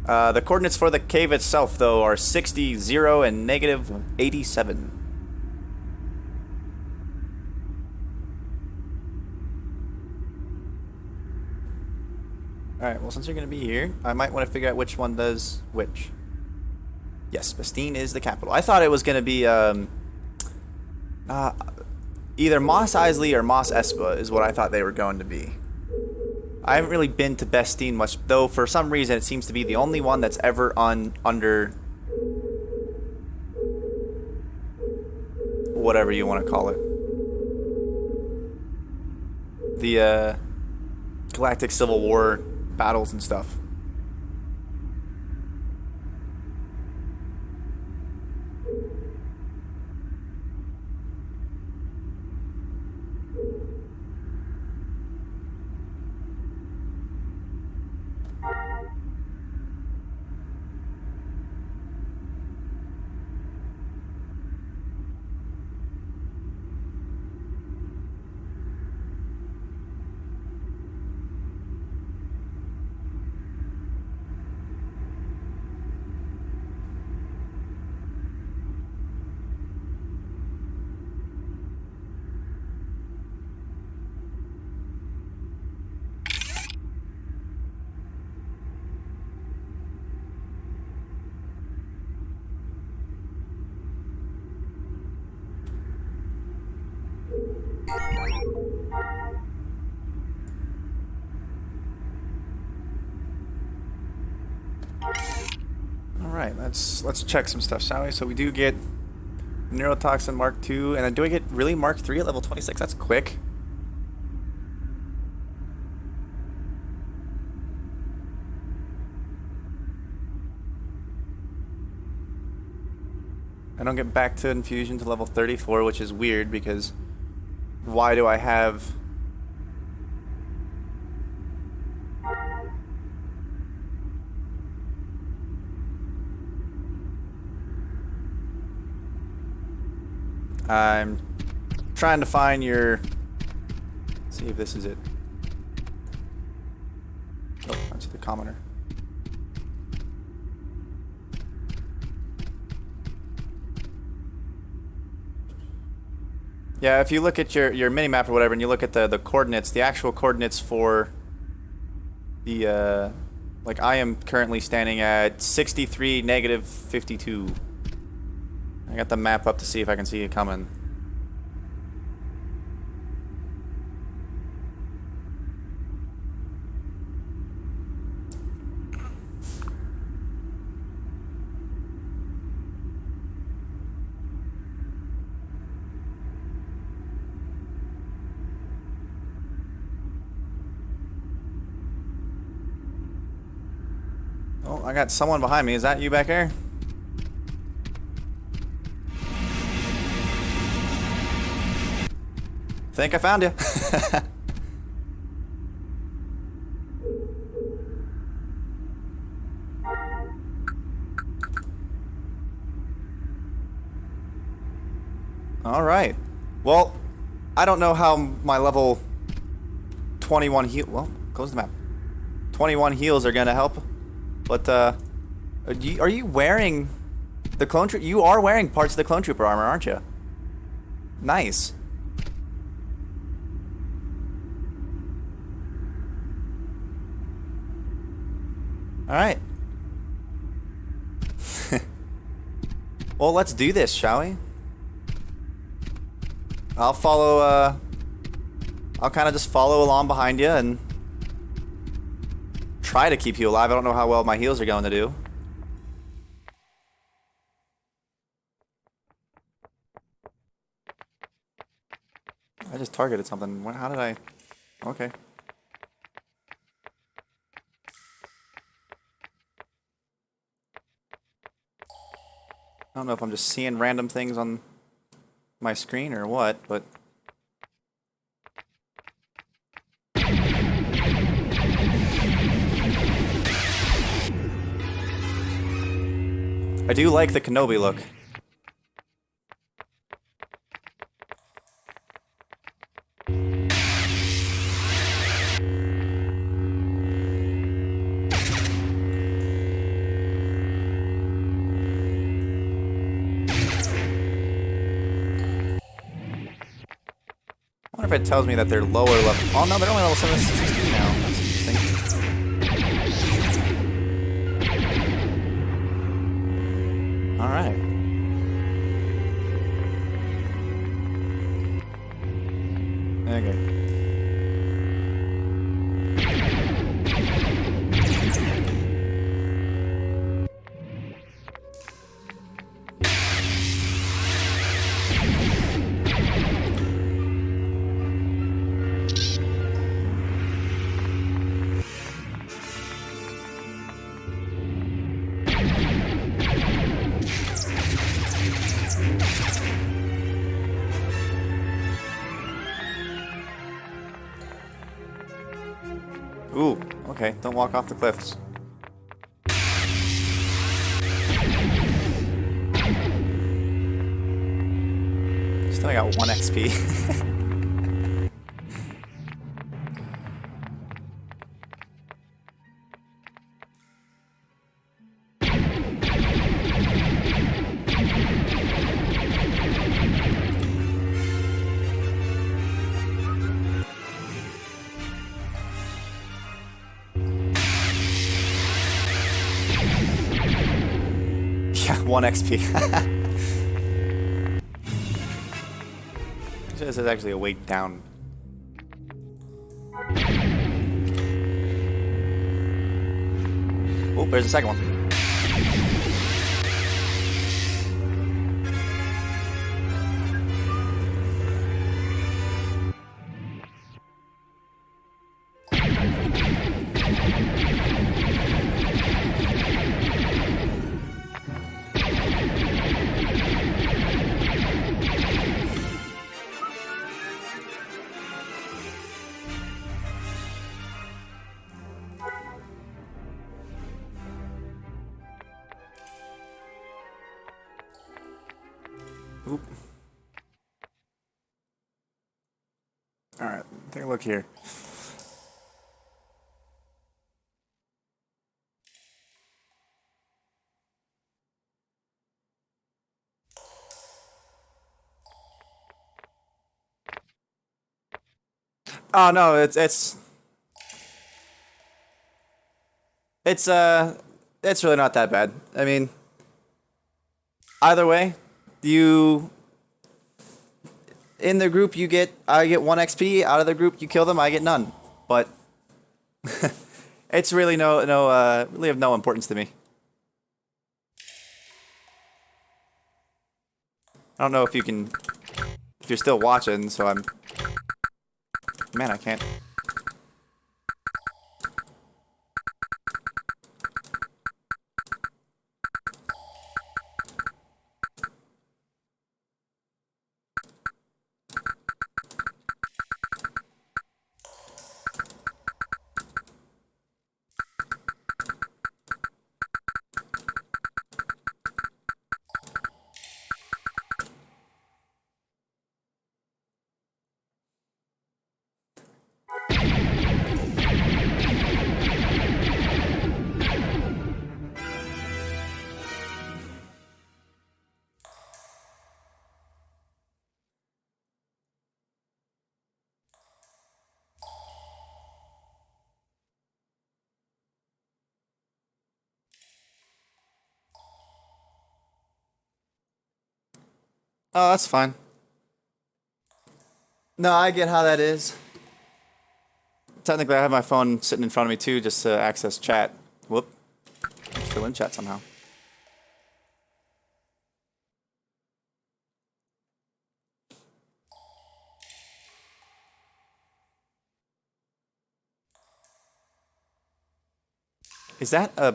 The coordinates for the cave itself, though, are 60, 0, and negative 87. Alright, well, since you're going to be here, I might want to figure out which one does which. Yes, Bastine is the capital. I thought it was going to be either Mos Eisley or Mos Espa is what I thought they were going to be. I haven't really been to Bastine much, though for some reason it seems to be the only one that's ever under whatever you want to call it. The Galactic Civil War battles and stuff. Alright, let's check some stuff, shall we? So we do get Neurotoxin Mark II, and then do I get really Mark III at level 26? That's quick. I don't get back to infusion to level 34, which is weird because why do I have... I'm trying to find your... Let's see if this is it. Oh, that's the commoner. Yeah, if you look at your mini-map or whatever, and you look at the coordinates, the actual coordinates for the, like, I am currently standing at 63, negative 52. I got the map up to see if I can see it coming. Oh, I got someone behind me. Is that you back there? Think I found you. Alright. Well, I don't know how my level 21 heal... Well, close the map. 21 heals are gonna help. But, are you wearing the clone trooper? You are wearing parts of the clone trooper armor, aren't you? Nice. Alright. Well, let's do this, shall we? I'll follow, I'll kind of just follow along behind you and try to keep you alive. I don't know how well my heals are going to do. I just targeted something. How did I... Okay. I don't know if I'm just seeing random things on my screen or what, but... I do like the Kenobi look. carpet tells me that they're lower level. Oh no, they're only level 16 now. That's interesting. Alright. Okay. Ooh, okay, don't walk off the cliffs. Still got 1 XP. Yeah, 1 XP. This is actually a way down. Oh, there's the second one. Oop. Alright, take a look here. Oh no, it's really not that bad. I mean, either way, you in the group I get 1 XP. Out of the group you kill them, I get none. But it's really really of no importance to me. I don't know if you're still watching, so I'm. Man, I can't. Oh, that's fine. No, I get how that is. Technically, I have my phone sitting in front of me too, just to access chat. Whoop. I'm still in chat somehow. Is that a...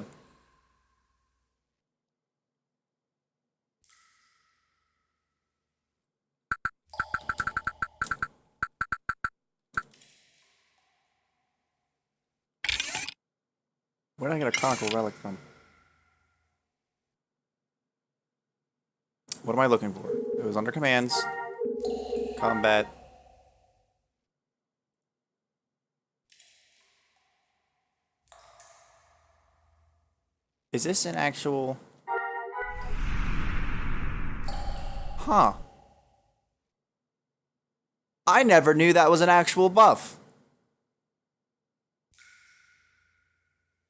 Where did I get a conical relic from? What am I looking for? It was under commands. Combat. Is this an actual... Huh. I never knew that was an actual buff.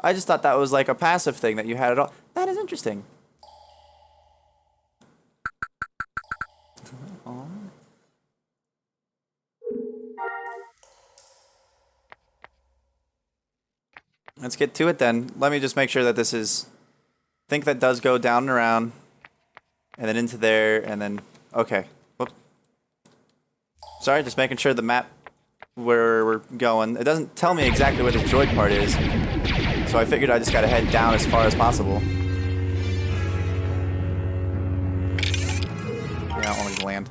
I just thought that was like a passive thing that you had at all. That is interesting. Let's get to it then. Let me just make sure that this is... I think that does go down and around. And then into there, and then... Okay. Whoops. Sorry, just making sure the map where we're going. It doesn't tell me exactly where the droid part is. So I figured I just gotta head down as far as possible. Yeah, I don't want to land.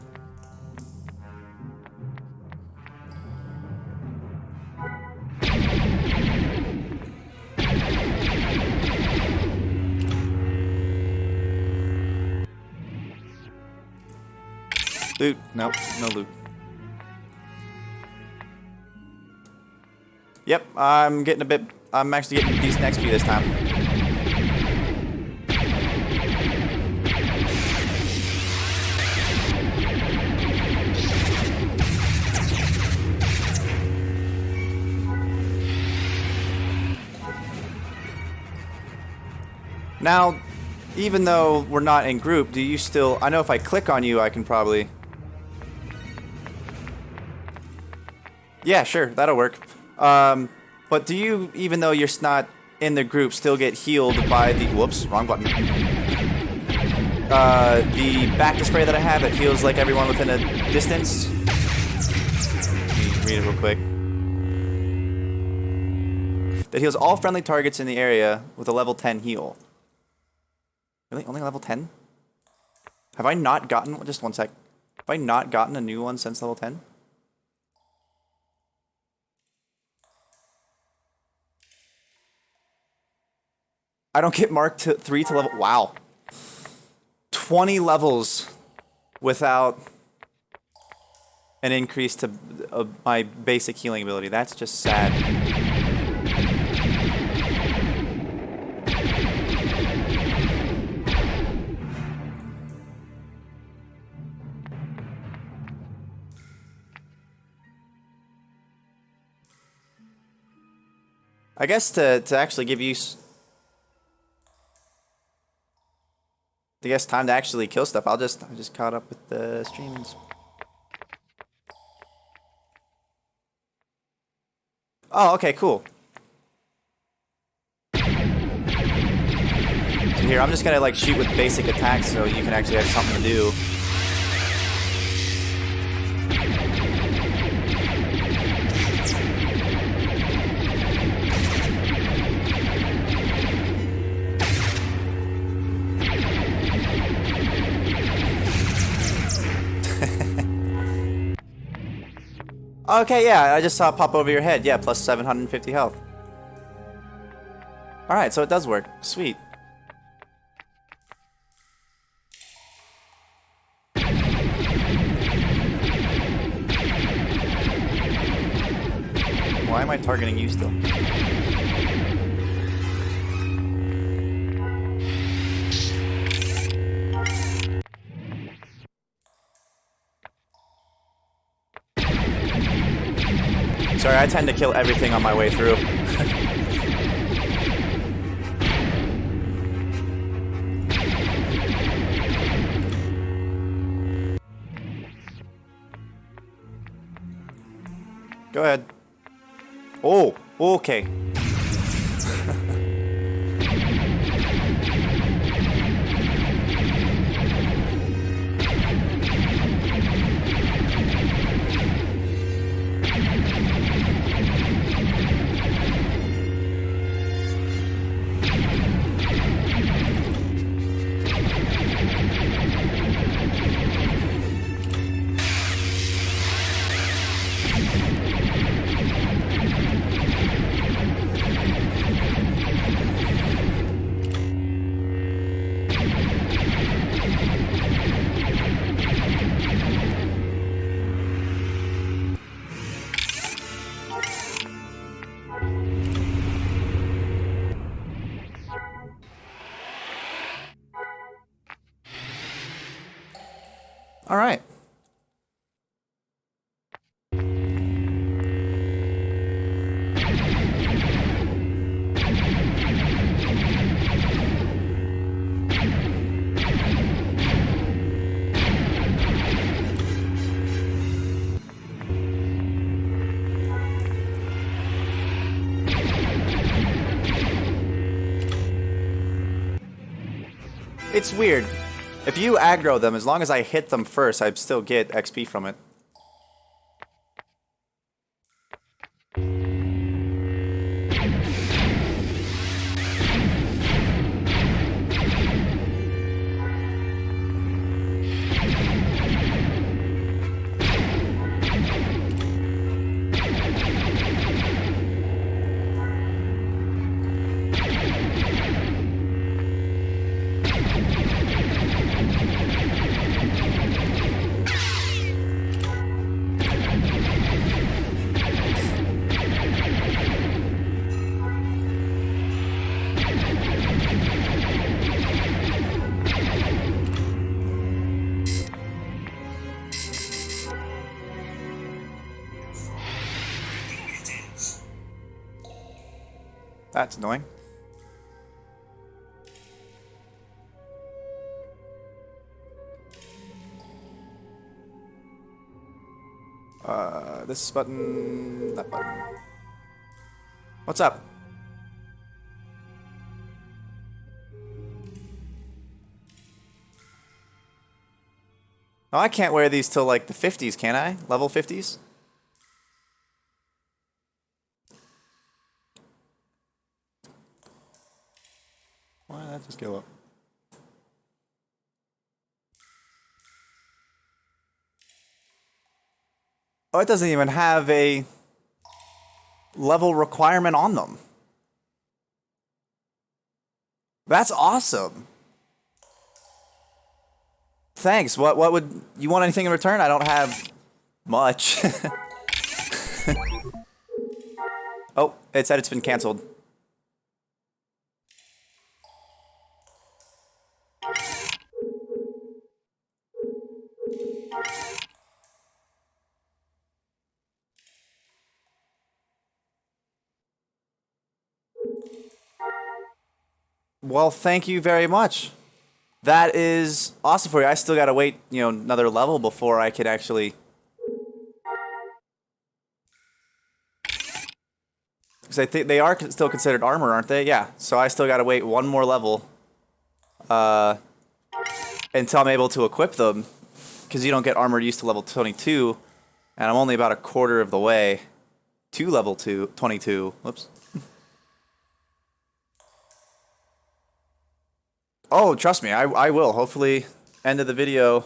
Loot. Nope, no loot. Yep, I'm getting a bit... I'm actually getting decent XP this time. Now, even though we're not in group, do you still... I know if I click on you, I can probably... Yeah, sure, that'll work. But do you, even though you're not in the group, still get healed by the... Whoops, wrong button. The back display that I have that heals like everyone within a distance. Let me read it real quick. That heals all friendly targets in the area with a level 10 heal. Really? Only level 10? Have I not gotten... Just one sec. Have I not gotten a new one since level 10? I don't get Mark 3 to level... Wow. 20 levels without an increase to my basic healing ability. That's just sad. I guess to actually give you... I guess time to actually kill stuff. I just caught up with the streams. Oh, okay, cool. So here, I'm just gonna like shoot with basic attacks so you can actually have something to do. Okay, yeah, I just saw it pop over your head. Yeah, plus 750 health. Alright, so it does work. Sweet. Why am I targeting you still? Sorry, I tend to kill everything on my way through. Go ahead. Oh, okay. All right. It's weird. If you aggro them, as long as I hit them first, I'd still get XP from it. That's annoying. This button, that button. What's up? Oh, I can't wear these till like the 50s, can I? Level 50s? Why did that just go up? Oh, it doesn't even have a level requirement on them. That's awesome. Thanks. What would you want anything in return? I don't have much. Oh, it said it's been canceled. Well, thank you very much. That is awesome for you. I still gotta wait, you know, another level before I could actually. Because I think they are still considered armor, aren't they? Yeah. So I still gotta wait one more level until I'm able to equip them. Because you don't get armor used to level 22, and I'm only about a quarter of the way to level 22. Whoops. Oh, trust me, I will. Hopefully, end of the video,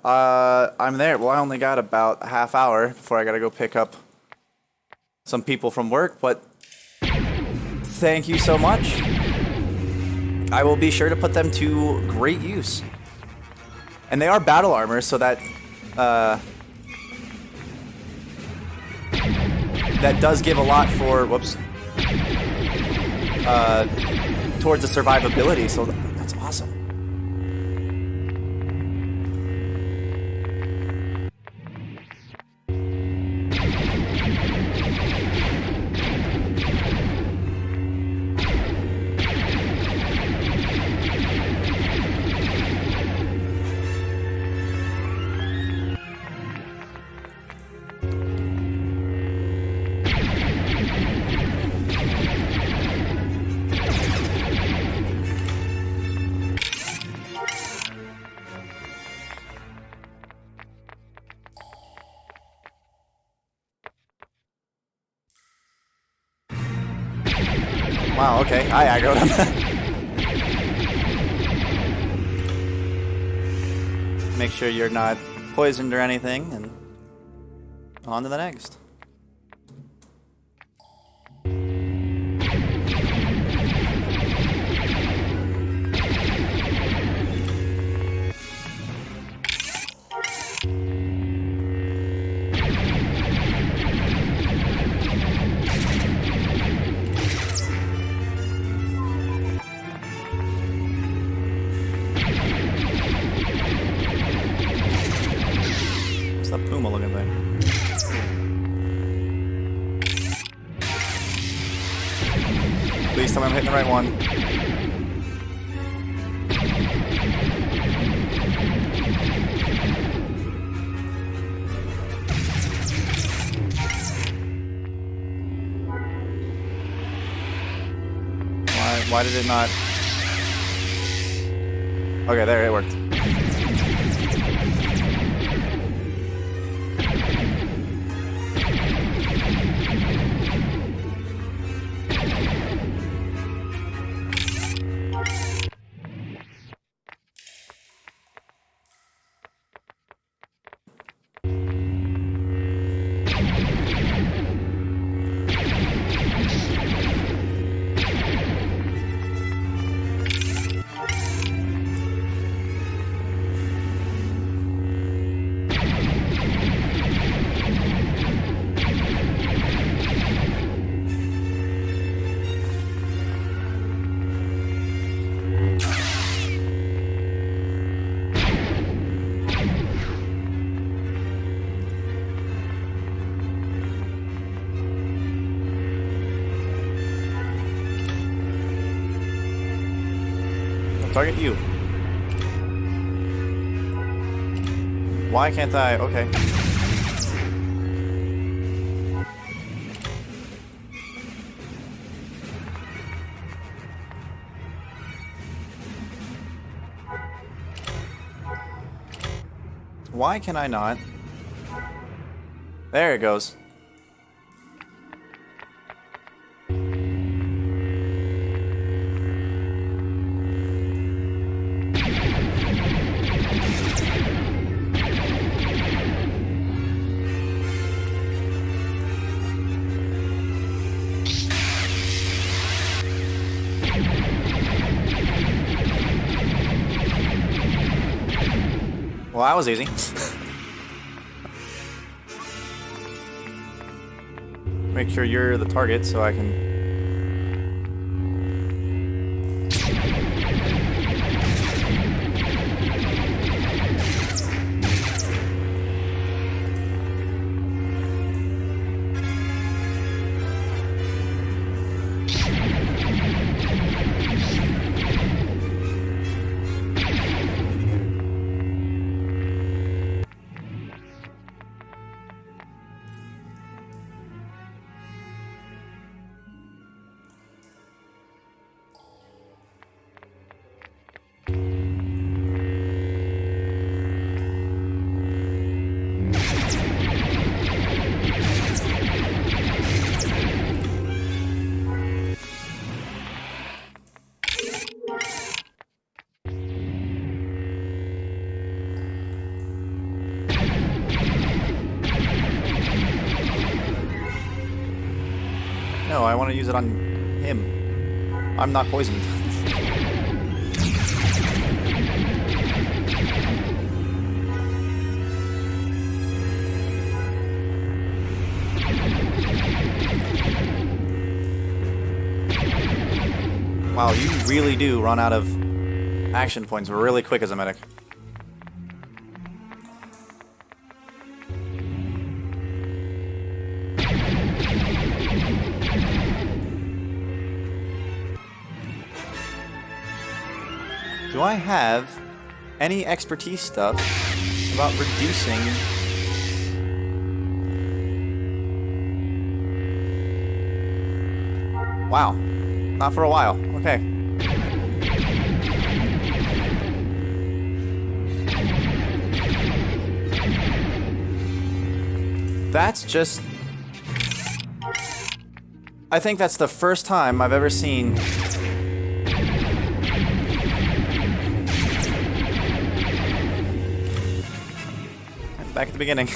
I'm there. Well, I only got about a half hour before I gotta go pick up some people from work, but thank you so much. I will be sure to put them to great use. And they are battle armor, so that, that does give a lot for, whoops, towards the survivability, so that's awesome. Wow, okay, I aggroed him. Make sure you're not poisoned or anything, and on to the next. That Puma looking thing. Please tell me I'm hitting the right one. Why did it not? Okay, there, it worked. Target you. Why can't I? Okay. Why can I not? There it goes. Well, that was easy. Make sure you're the target so I can... No, I want to use it on him. I'm not poisoned. Wow, you really do run out of action points really quick as a medic. Do I have any expertise stuff about reducing... Wow. Not for a while. Okay. That's just... I think that's the first time I've ever seen... Back at the beginning.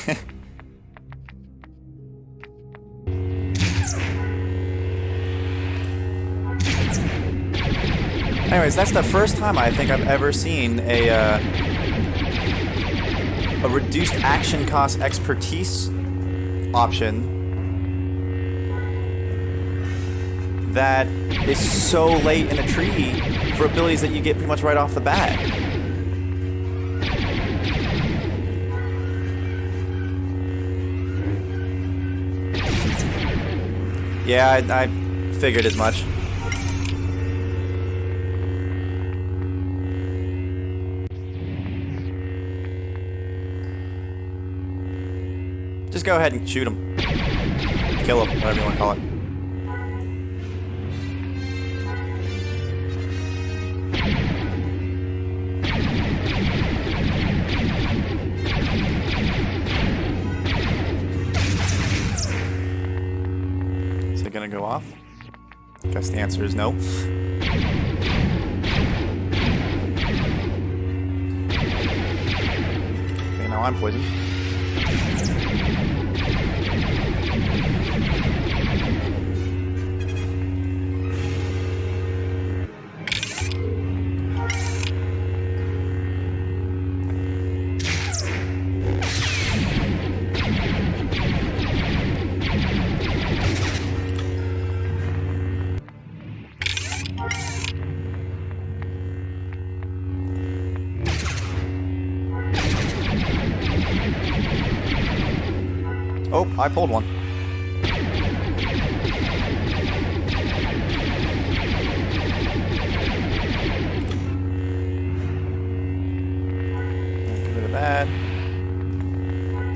Anyways, that's the first time I think I've ever seen a reduced action cost expertise option that is so late in a tree for abilities that you get pretty much right off the bat. Yeah, I figured as much. Just go ahead and shoot him. Kill him, whatever you want to call it. go off? Guess the answer is no. Okay, now I'm poisoned. Oh, I pulled one. Get rid of that.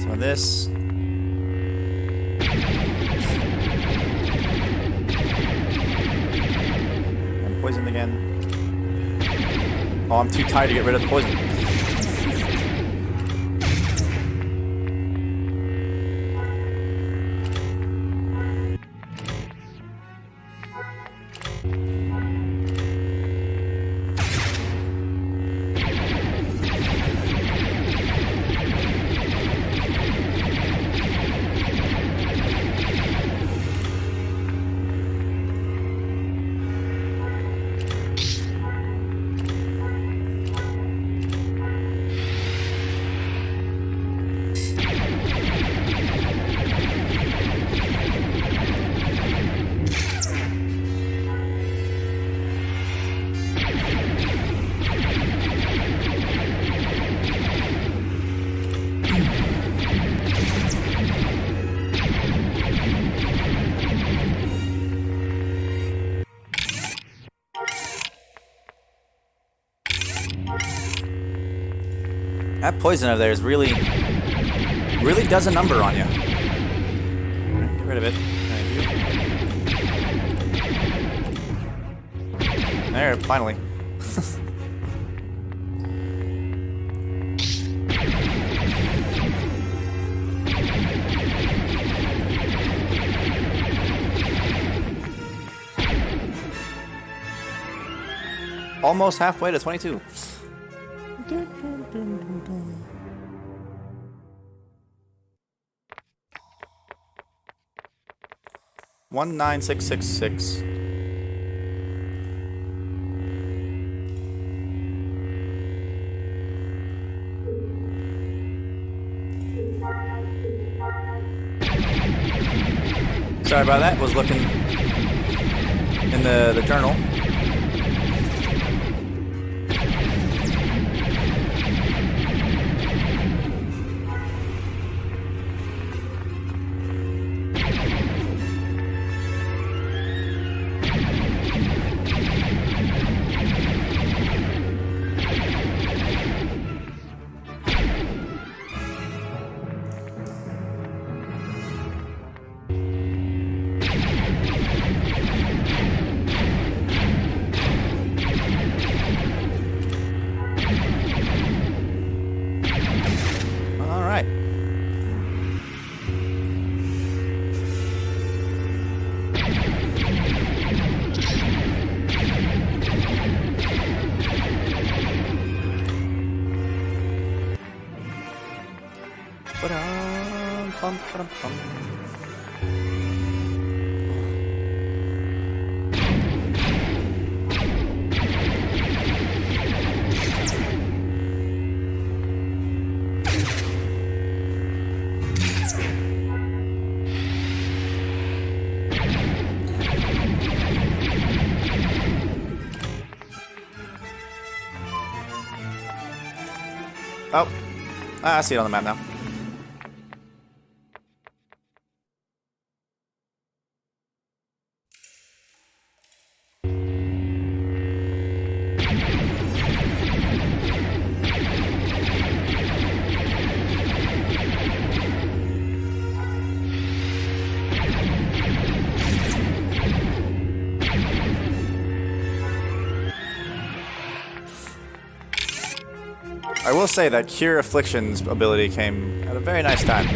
Some of this. I'm poisoned again. Oh, I'm too tired to get rid of the poison. That poison over there is really does a number on you. Get rid of it. Thank you. There, finally. Almost halfway to 22. 19666. Sorry about that. Was looking in the journal. Oh, I see it on the map now. I will say that Cure Affliction's ability came at a very nice time.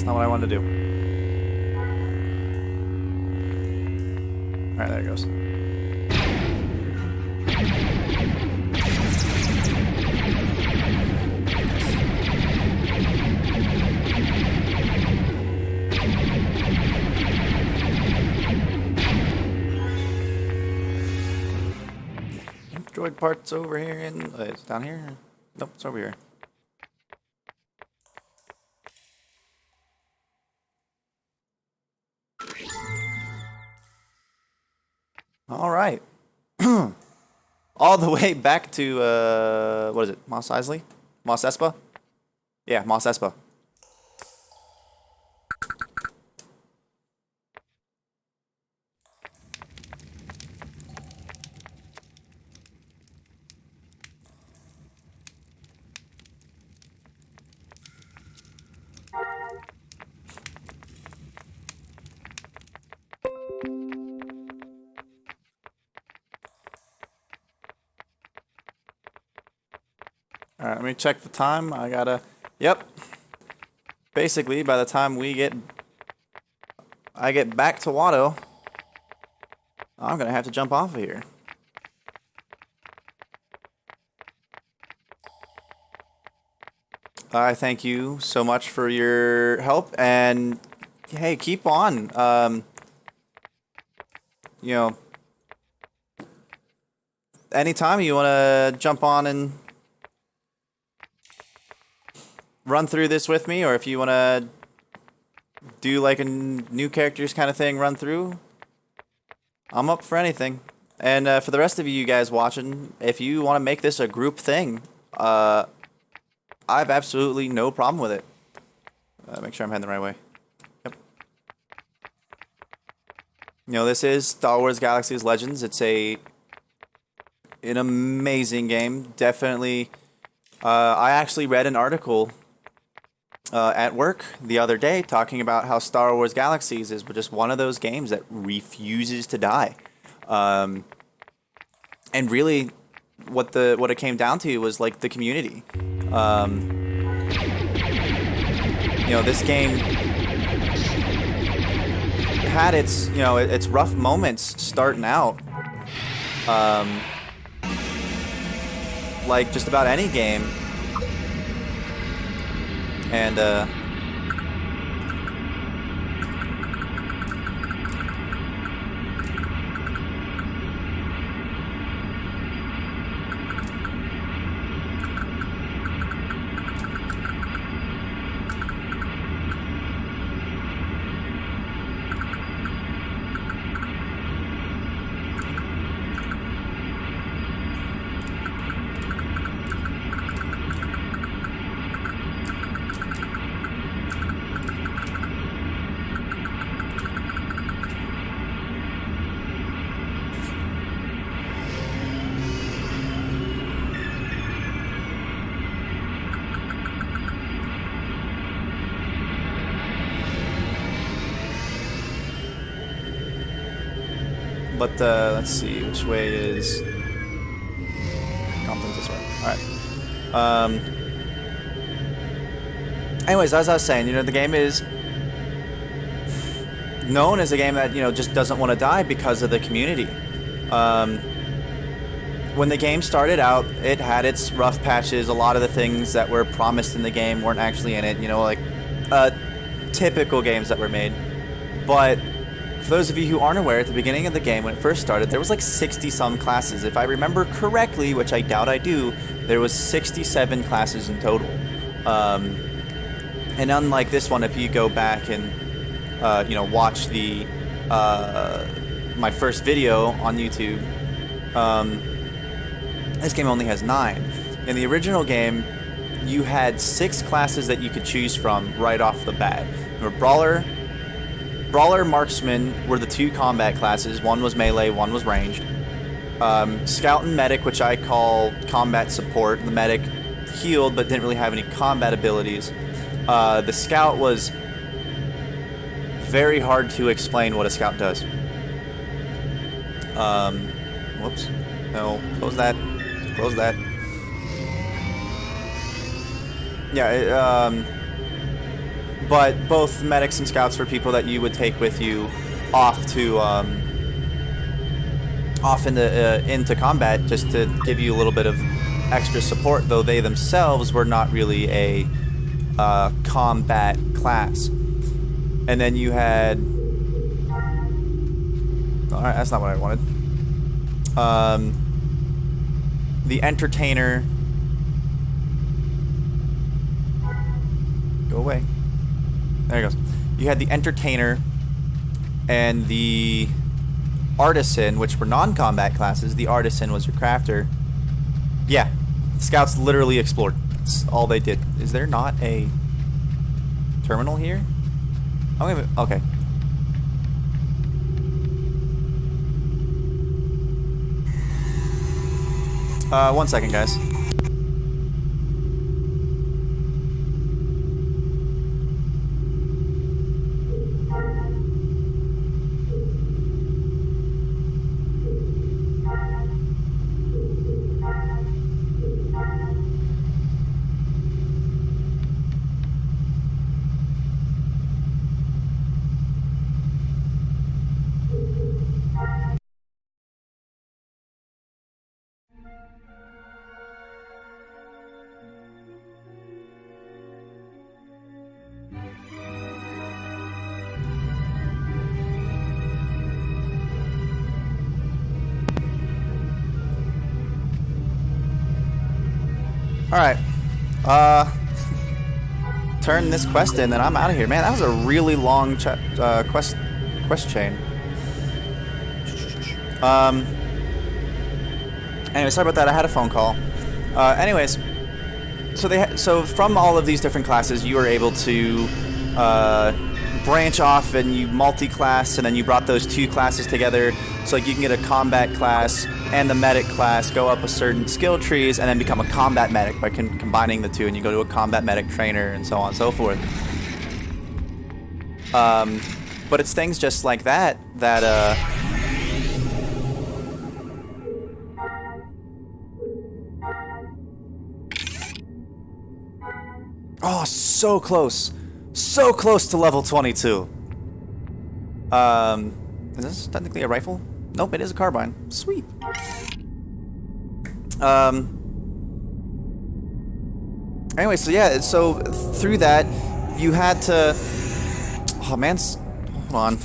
not what I wanted to do. Alright, there it goes. Droid parts over here and it's down here? Nope, it's over here. All right. All the way back to, what is it? Mos Eisley? Mos Espa? Yeah, Mos Espa. Alright, let me check the time. I gotta... Yep. Basically, by the time I get back to Watto, I'm gonna have to jump off of here. I thank you so much for your help, and hey, keep on. You know, anytime you want to jump on and run through this with me, or if you want to do like a new characters kind of thing, run through, I'm up for anything. And for the rest of you guys watching, if you want to make this a group thing, I have absolutely no problem with it. Make sure I'm heading the right way. Yep. You know, this is Star Wars Galaxy's Legends. It's an amazing game. Definitely. I actually read an article at work the other day talking about how Star Wars Galaxies is just one of those games that refuses to die. And really, what it came down to was like the community. You know, this game had its, you know, its rough moments starting out. Like just about any game. And but let's see, which way is Compton's this way. All right. Anyways, as I was saying, you know, the game is known as a game that, you know, just doesn't want to die because of the community. When the game started out, it had its rough patches. A lot of the things that were promised in the game weren't actually in it, you know, like typical games that were made. But for those of you who aren't aware, at the beginning of the game, when it first started, there was like 60-some classes. If I remember correctly, which I doubt I do, there was 67 classes in total. And unlike this one, if you go back and you know, watch the my first video on YouTube, this game only has 9. In the original game, you had 6 classes that you could choose from right off the bat. There were Brawler, Marksman were the 2 combat classes. One was melee, one was ranged. Scout and Medic, which I call combat support. The Medic healed but didn't really have any combat abilities. The Scout was very hard to explain what a Scout does. Whoops. No, close that. Close that. Yeah, but both medics and scouts were people that you would take with you off to into combat, just to give you a little bit of extra support, though they themselves were not really a combat class. And then you had... Alright, that's not what I wanted. The entertainer... Go away. There he goes. You had the entertainer and the artisan, which were non-combat classes. The artisan was your crafter. Yeah, scouts literally explored. That's all they did. Is there not a terminal here? Oh, wait, okay. One second, guys. Alright. Turn this quest in, and I'm out of here. Man, that was a really long quest chain. Anyway, sorry about that. I had a phone call. Anyways, so from all of these different classes, you were able to branch off, and you multi-class, and then you brought those two classes together, so like you can get a combat class and the medic class, go up a certain skill trees, and then become a combat medic by combining the two, and you go to a combat medic trainer, and so on and so forth. But it's things just like that oh, so close. So close to level 22. Is this technically a rifle? Nope, it is a carbine. Sweet. Anyway, so yeah, so through that, you had to... Oh, man, hold on.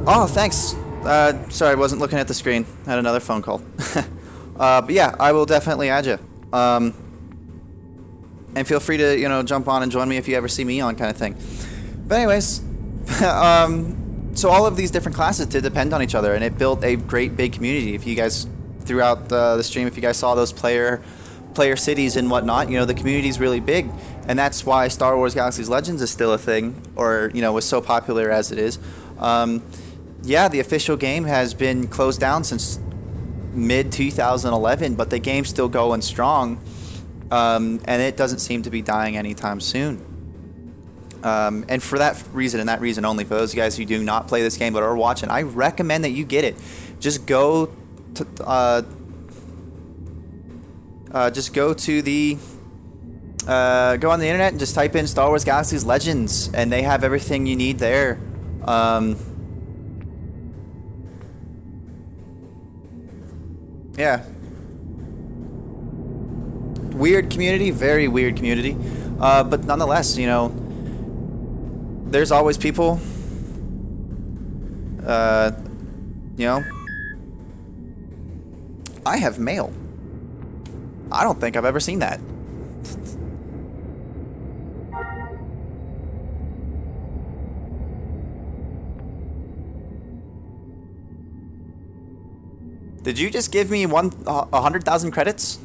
Oh, thanks. Sorry, I wasn't looking at the screen. I had another phone call. But yeah, I will definitely add you. And feel free to, you know, jump on and join me if you ever see me on, kind of thing. But anyways, so all of these different classes did depend on each other, and it built a great big community. If you guys, throughout the stream, if you guys saw those player cities and whatnot, you know, the community's really big, and that's why Star Wars Galaxy's Legends is still a thing, or, you know, was so popular as it is. Yeah, the official game has been closed down since mid-2011, but the game's still going strong, and it doesn't seem to be dying anytime soon. And for that reason, and that reason only, for those of you guys who do not play this game but are watching, I recommend that you get it. Just go to the go on the internet and just type in Star Wars Galaxy's Legends, and they have everything you need there. Yeah. Weird community, very weird community. But nonetheless, you know, there's always people, you know. I have mail. I don't think I've ever seen that. Did you just give me 100,000 credits?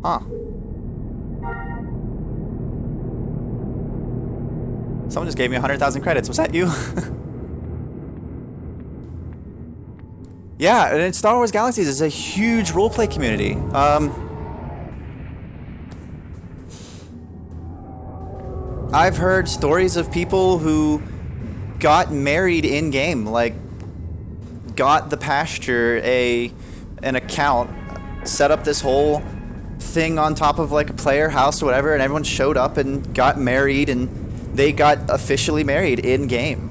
Huh. Someone just gave me 100,000 credits. Was that you? Yeah, and Star Wars Galaxies is a huge roleplay community. I've heard stories of people who got married in game, like got the pasture an account, set up this whole thing on top of like a player house or whatever, and everyone showed up and got married, and they got officially married in game.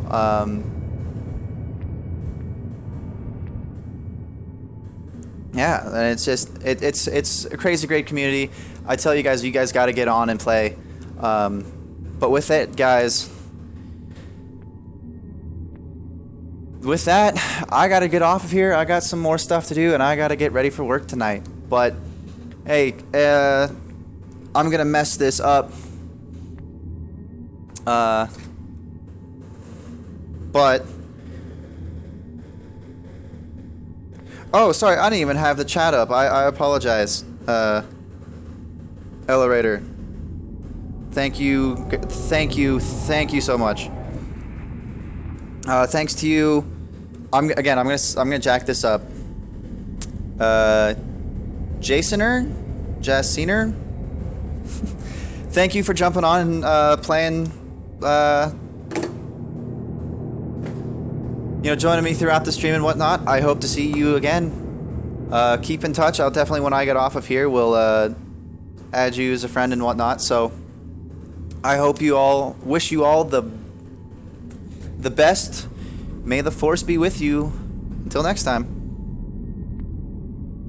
Yeah, and it's just it's a crazy great community. I tell you guys got to get on and play. But with it, guys, with that, I got to get off of here. I got some more stuff to do, and I got to get ready for work tonight. But hey, I'm gonna mess this up. But oh, sorry, I didn't even have the chat up. I apologize. Elerator. Thank you so much. Thanks to you. I'm gonna jack this up. Jasoner? Thank you for jumping on and playing, joining me throughout the stream and whatnot. I hope to see you again. Keep in touch. I'll definitely, when I get off of here, will add you as a friend and whatnot. So I hope wish you all the best. May the force be with you. Until next time.